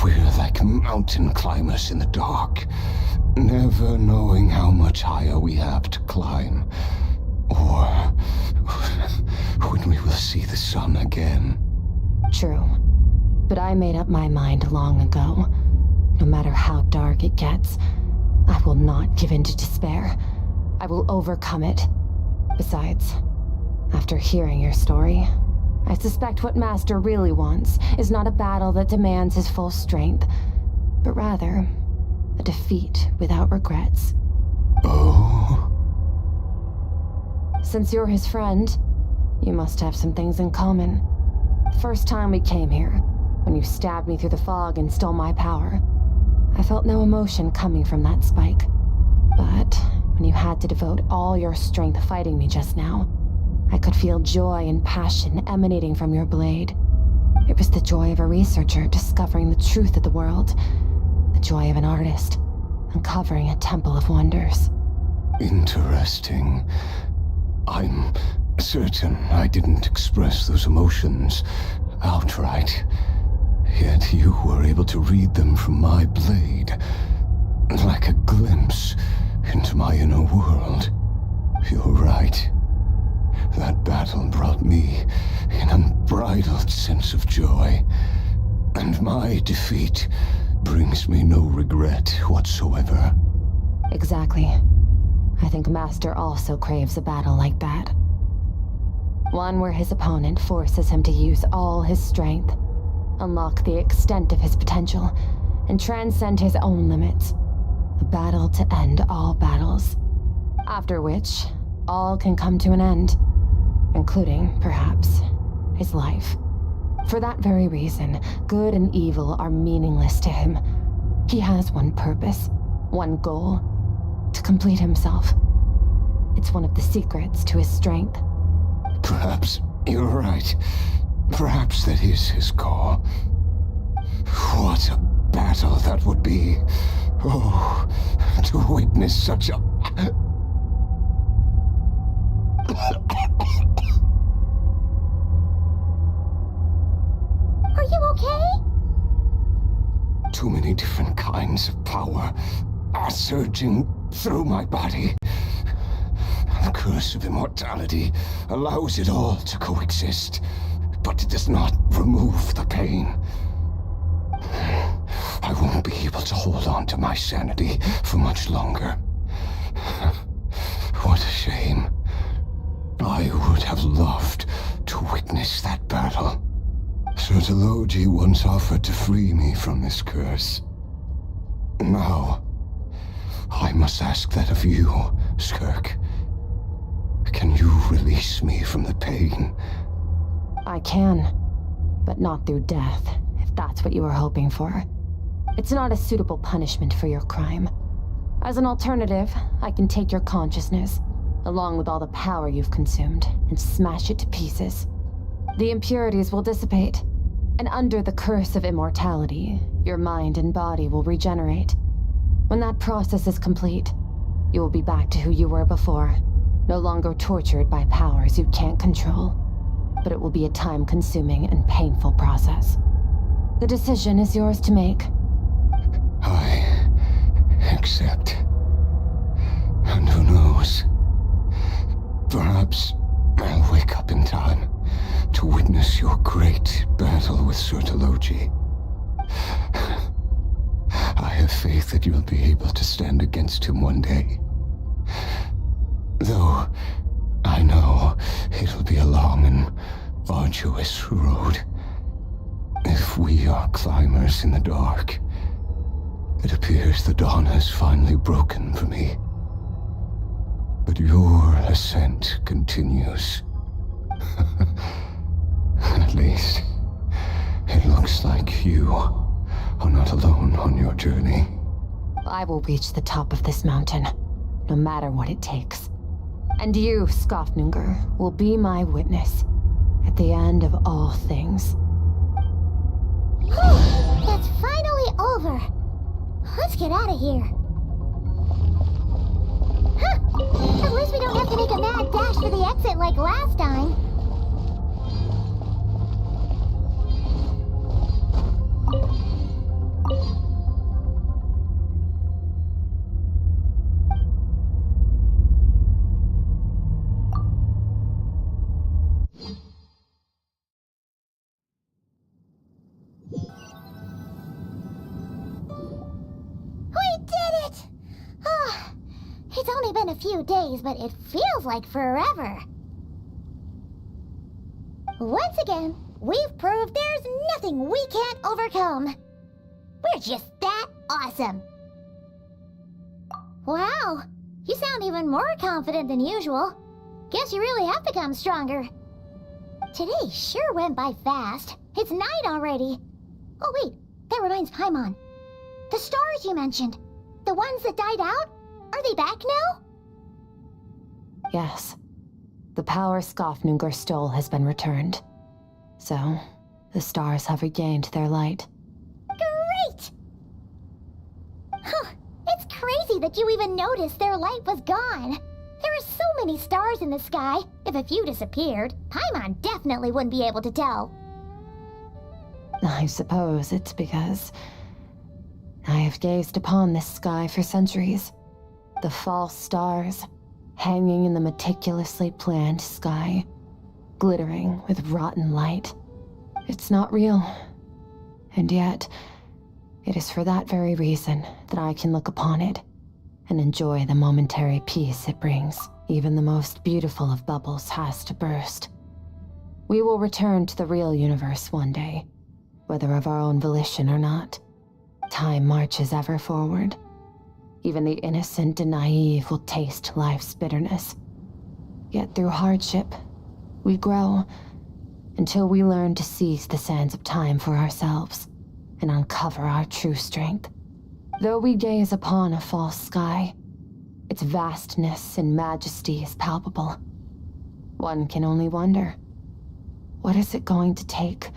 We're like mountain climbers in the dark, never knowing how much higher we have to climb, or when we will see the sun again. True. But I made up my mind long ago. No matter how dark it gets, I will not give in to despair. I will overcome it. Besides, after hearing your story, I suspect what Master really wants is not a battle that demands his full strength, but rather a defeat without regrets. Oh? Since you're his friend, you must have some things in common. The first time we came here, when you stabbed me through the fog and stole my power, I felt no emotion coming from that spike. But when you had to devote all your strength fighting me just now, I could feel joy and passion emanating from your blade. It was the joy of a researcher discovering the truth of the world, the joy of an artist uncovering a temple of wonders. Interesting. I'm certain I didn't express those emotions outright. Yet you were able to read them from my blade, like a glimpse into my inner world. You're right. That battle brought me an unbridled sense of joy, and my defeat brings me no regret whatsoever. Exactly. I think Master also craves a battle like that. One where his opponent forces him to use all his strength, unlock the extent of his potential, and transcend his own limits. A battle to end all battles. After which, all can come to an end, including, perhaps, his life. For that very reason, good and evil are meaningless to him. He has one purpose, one goal: to complete himself. It's one of the secrets to his strength. Perhaps you're right. Perhaps that is his call. What a battle that would be. Oh, to witness such a... Are you okay? Too many different kinds of power are surging through my body. The curse of immortality allows it all to coexist, but it does not remove the pain. I won't be able to hold on to my sanity for much longer. What a shame. I would have loved to witness that battle. Sertologi once offered to free me from this curse. Now, I must ask that of you, SKIRK. Can you release me from the pain? I can, but not through death, if that's what you were hoping for. It's not a suitable punishment for your crime. As an alternative, I can take your consciousness, along with all the power you've consumed, and smash it to pieces. The impurities will dissipate, and under the curse of immortality, your mind and body will regenerate. When that process is complete, you will be back to who you were before, no longer tortured by powers you can't control. But it will be a time-consuming and painful process. The decision is yours to make. I accept. And who knows? Perhaps I'll wake up in time to witness witness your great battle with Surtology. I have faith that you'll be able to stand against him one day. Though I know it'll be a long and arduous road. If we are climbers in the dark, it appears the dawn has finally broken for me. But your ascent continues. At least, it looks like you are not alone on your journey. I will reach the top of this mountain, no matter what it takes. And you, Skofnungur, will be my witness at the end of all things. It's finally over. Let's get out of here. Huh. At least we don't have to make a mad dash for the exit like last time. It's only been a few days, but it feels like forever. Once again, we've proved there's nothing we can't overcome. We're just that awesome. Wow, you sound even more confident than usual. Guess you really have become stronger. Today sure went by fast. It's night already. Oh wait, that reminds Paimon. The stars you mentioned, the ones that died out? Are they back now? Yes. The power Skofnungur stole has been returned. So, the stars have regained their light. Great! Huh, it's crazy that you even noticed their light was gone. There are so many stars in the sky. If a few disappeared, Paimon definitely wouldn't be able to tell. I suppose it's because I have gazed upon this sky for centuries. The false stars, hanging in the meticulously planned sky, glittering with rotten light. It's not real. And yet, it is for that very reason that I can look upon it and enjoy the momentary peace it brings. Even the most beautiful of bubbles has to burst. We will return to the real universe one day, whether of our own volition or not. Time marches ever forward. Even the innocent and naive will taste life's bitterness. Yet through hardship, we grow until we learn to seize the sands of time for ourselves and uncover our true strength. Though we gaze upon a false sky, its vastness and majesty is palpable. One can only wonder, what is it going to take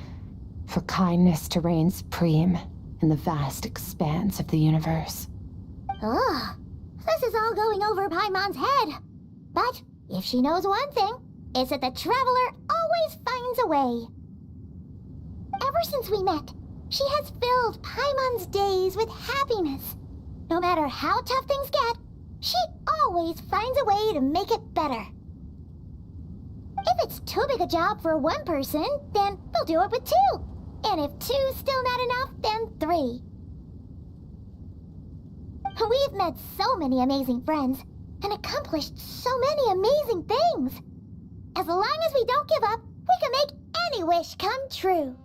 for kindness to reign supreme in the vast expanse of the universe? Ugh, this is all going over Paimon's head. But if she knows one thing, it's that the Traveler always finds a way. Ever since we met, she has filled Paimon's days with happiness. No matter how tough things get, she always finds a way to make it better. If it's too big a job for one person, then we'll do it with two. And if two's still not enough, then three. We've met so many amazing friends, and accomplished so many amazing things. As long as we don't give up, we can make any wish come true.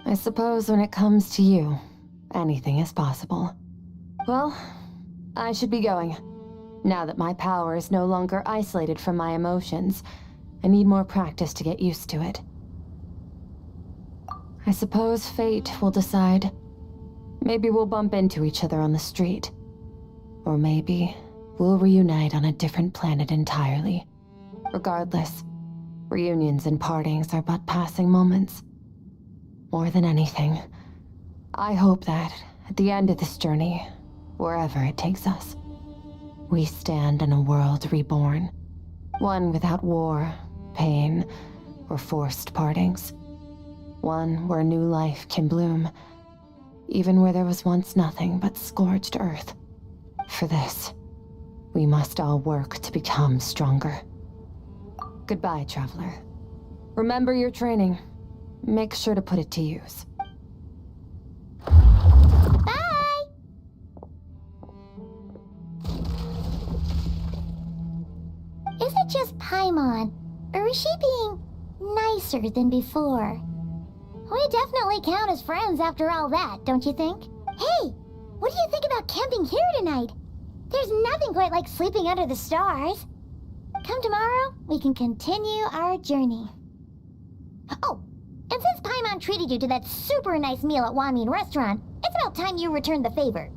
I suppose when it comes to you, anything is possible. Well, I should be going. Now that my power is no longer isolated from my emotions, I need more practice to get used to it. I suppose fate will decide. Maybe we'll bump into each other on the street. Or maybe we'll reunite on a different planet entirely. Regardless, reunions and partings are but passing moments. More than anything, I hope that at the end of this journey, wherever it takes us, we stand in a world reborn. One without war, pain, or forced partings. One where new life can bloom, even where there was once nothing but scorched earth. For this, we must all work to become stronger. Goodbye, Traveler. Remember your training. Make sure to put it to use. Bye! Is it just Paimon, or is she being nicer than before? We definitely count as friends after all that, don't you think? Hey, what do you think about camping here tonight? There's nothing quite like sleeping under the stars. Come tomorrow, we can continue our journey. Oh, and since Paimon treated you to that super nice meal at Wamin Restaurant, it's about time you return the favor.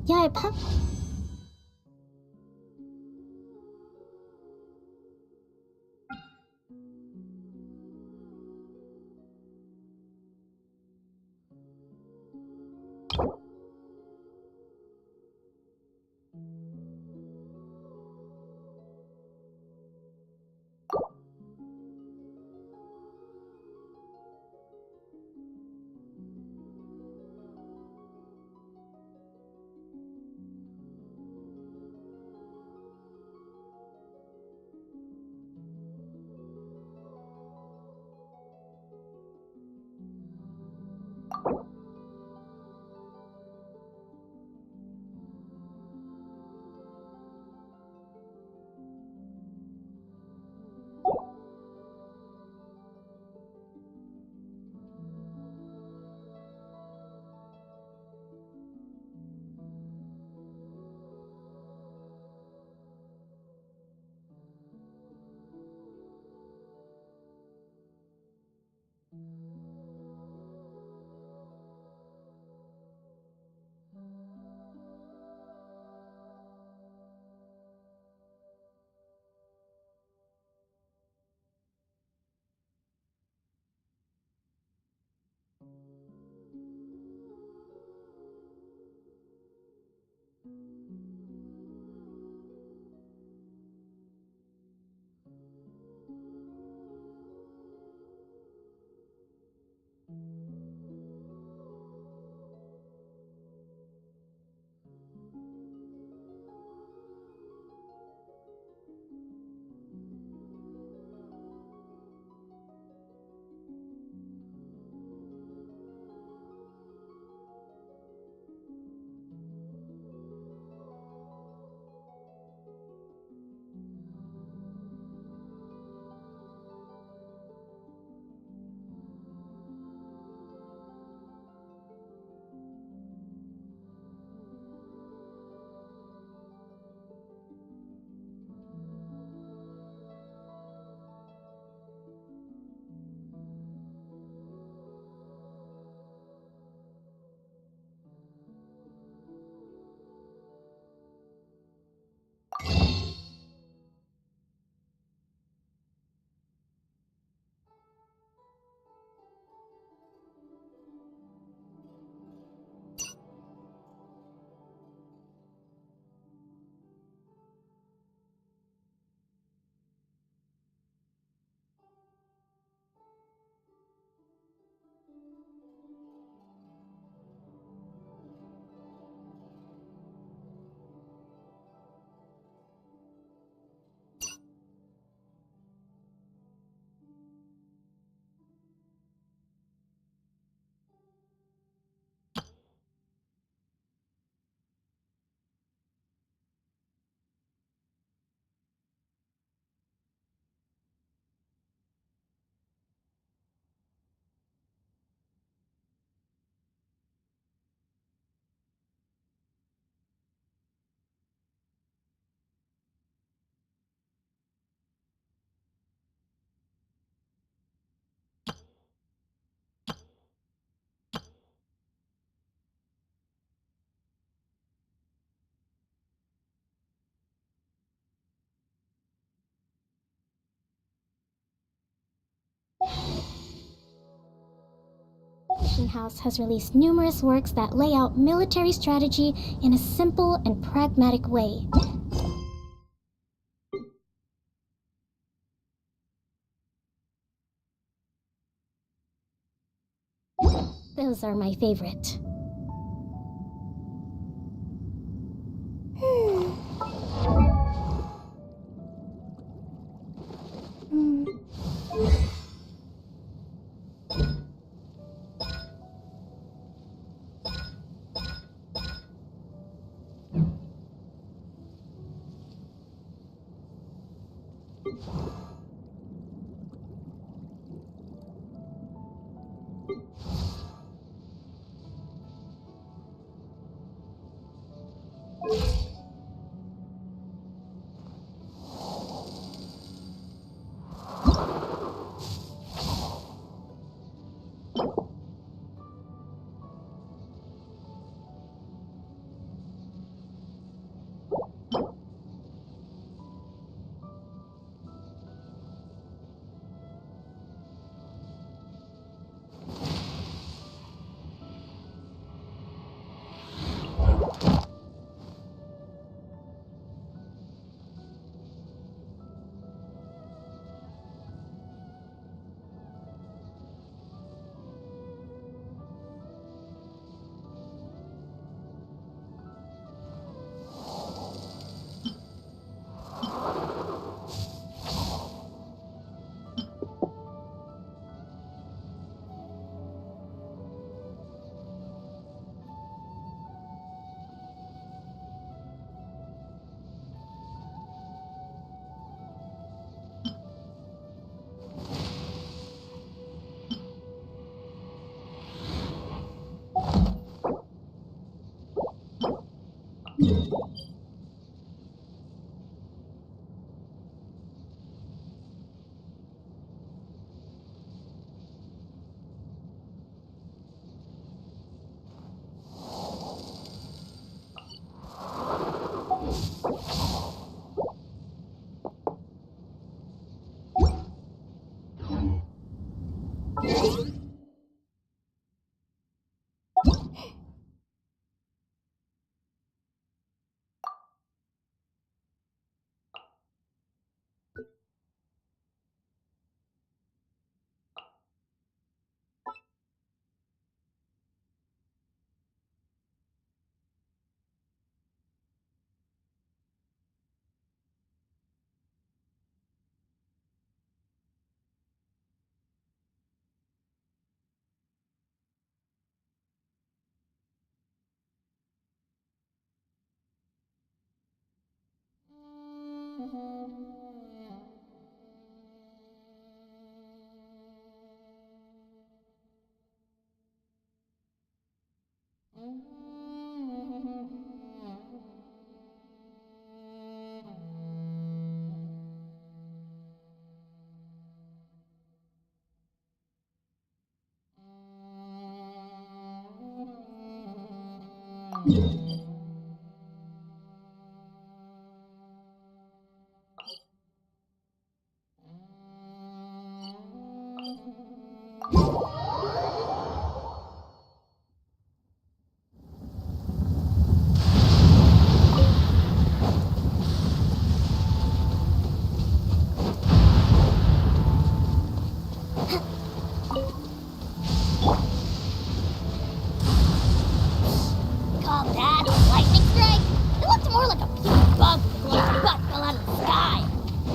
Yeah, I pop. publishing house has released numerous works that lay out military strategy in a simple and pragmatic way. Those are my favorite.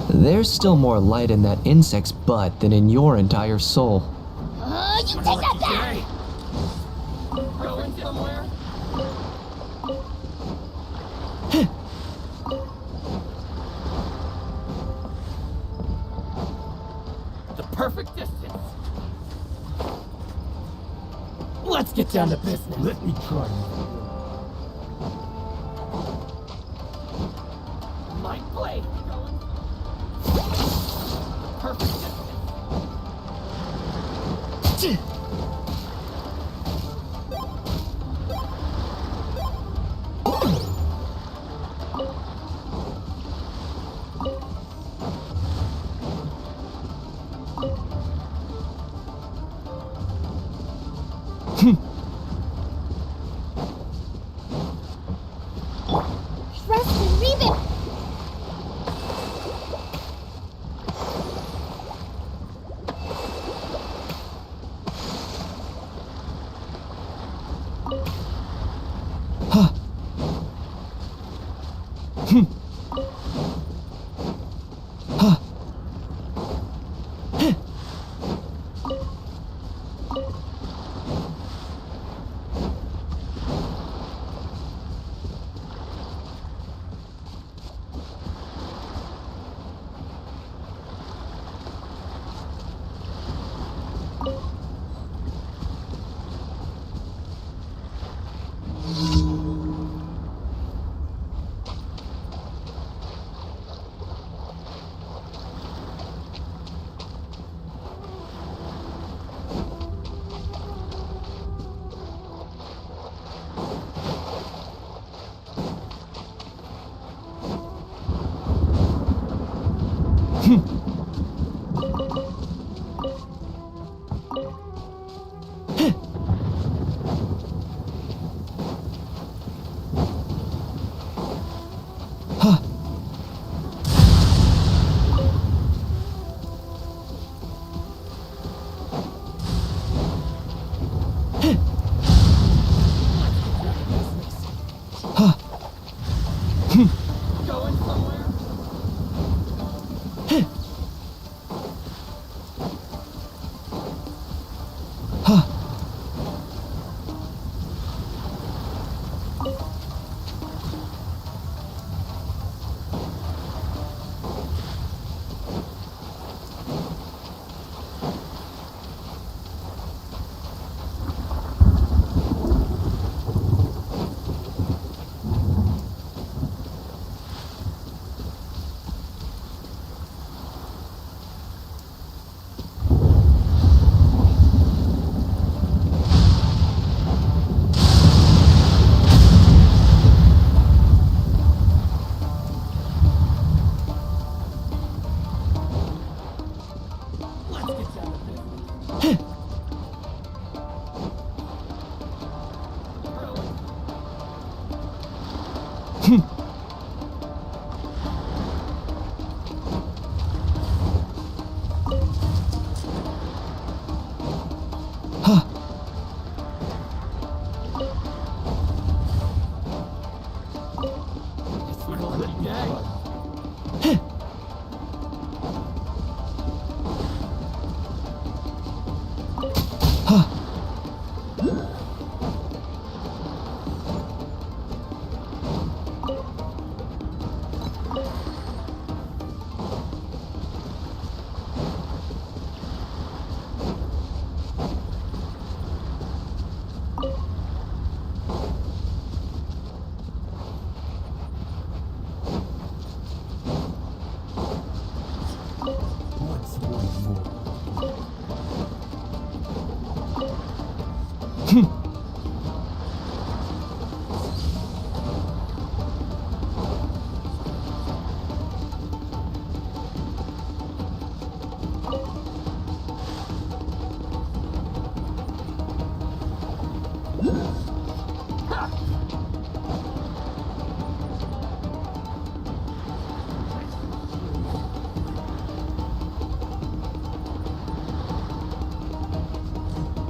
There's still more light in that insect's butt than in your entire soul. You take that back! Going somewhere? The perfect distance. Let's get down to business. Let me try. My blade. Perfect distance.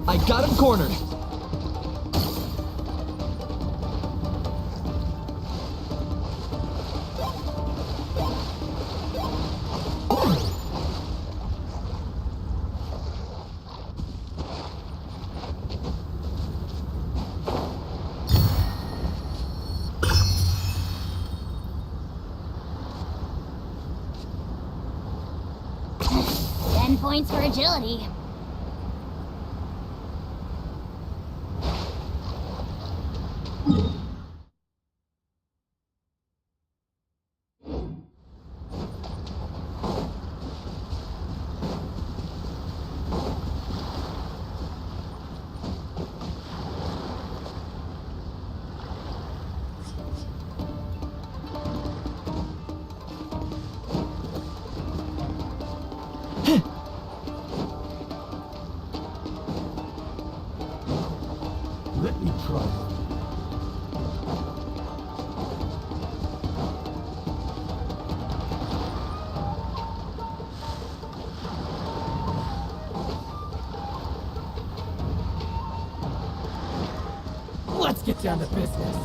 I got him cornered. Points for agility. Let me try. Let's get down to business.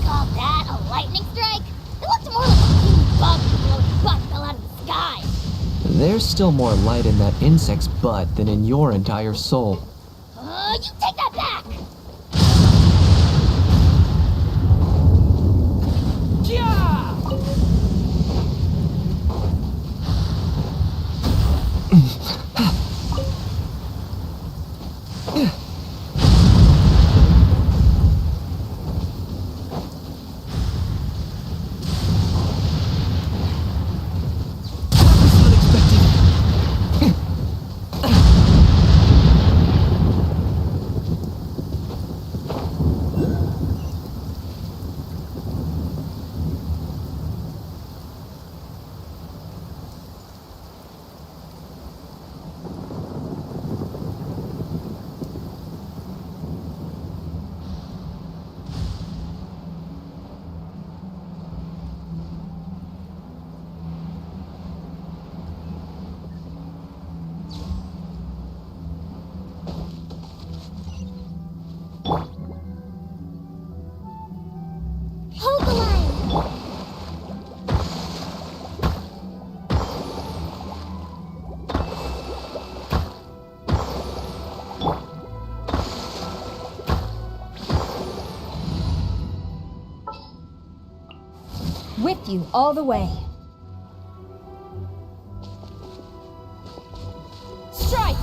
Call that a lightning strike? It looked more like a huge bug blowing butt fell out of the sky. There's still more light in that insect's butt than in your entire soul. You take that back! with you all the way. Strike!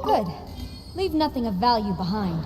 Good. Leave nothing of value behind.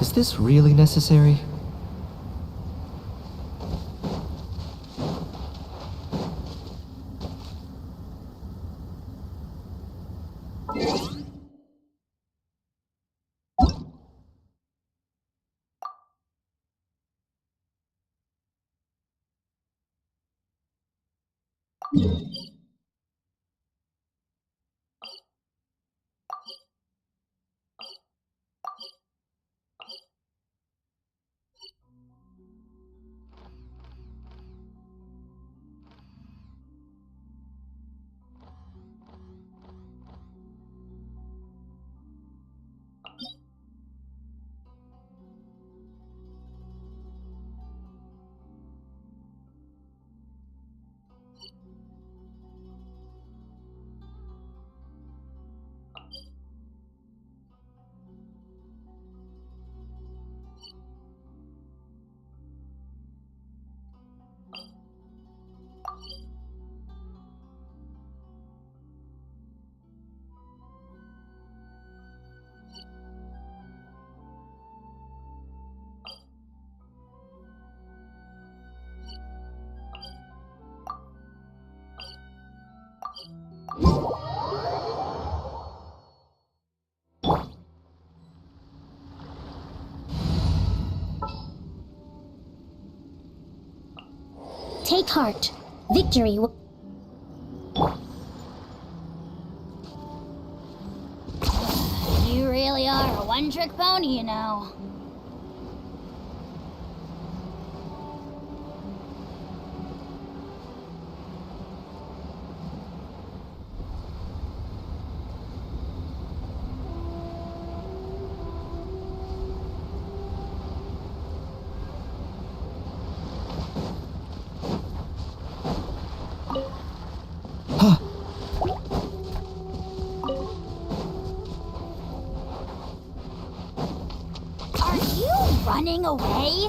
Is this really necessary? Take heart. Victory will... You really are a one-trick pony, you know. Are you running away?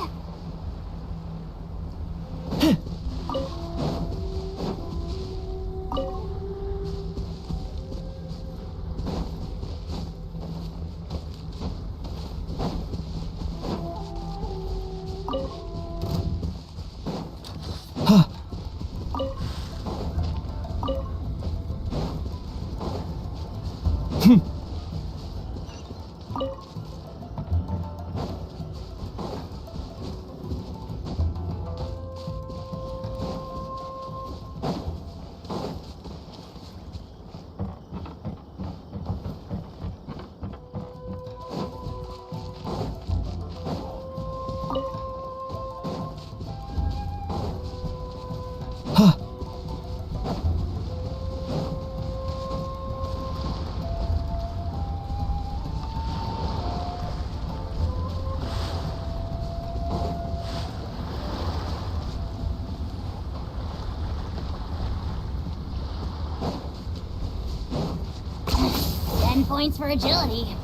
Points for agility.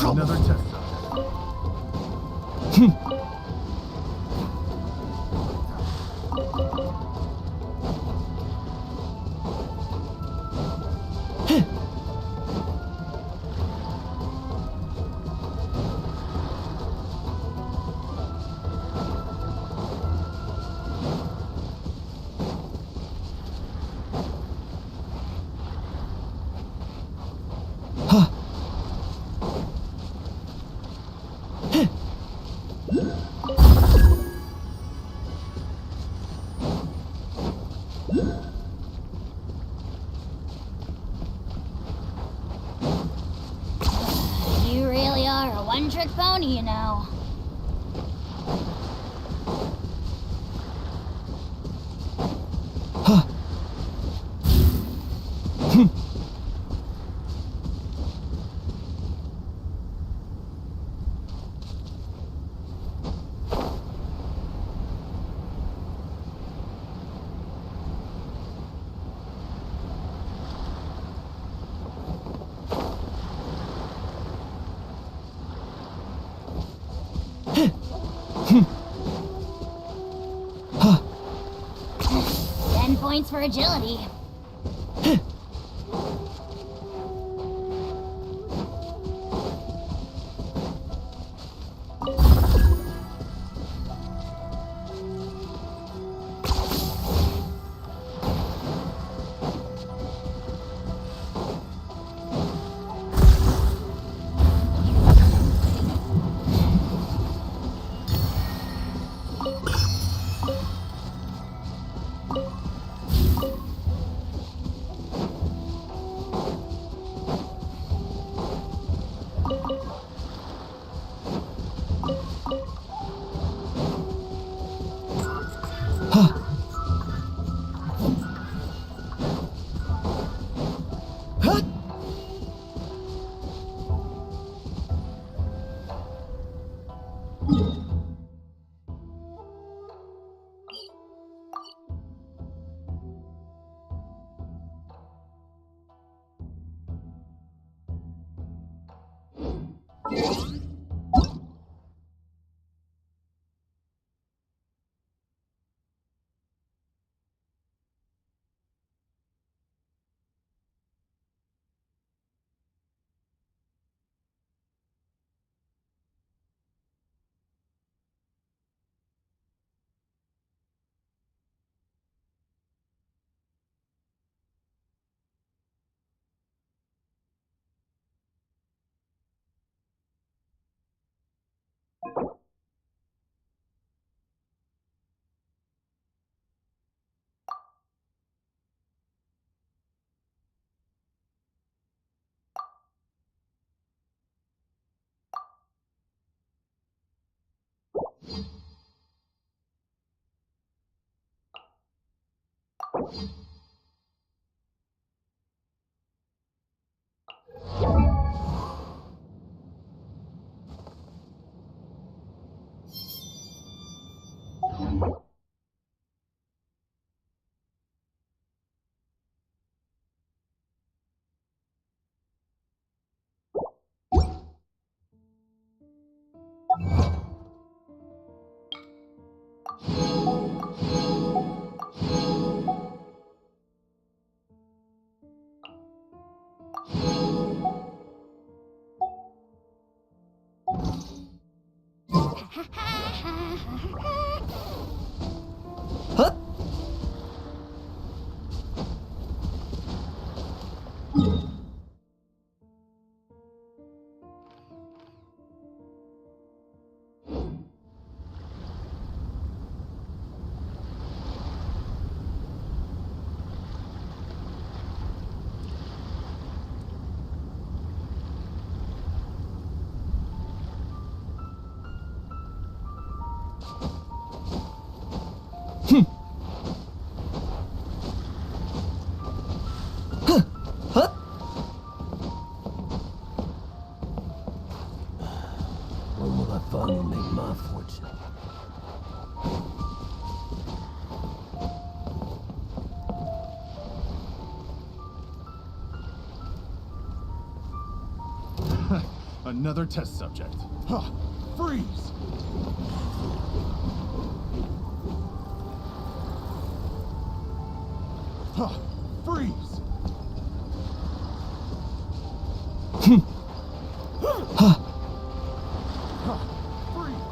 Another test. You really are a one-trick pony, you know. Points for agility. When will I finally make my fortune? Another test subject. Huh. Freeze! Huh. Freeze! Huh. Freeze!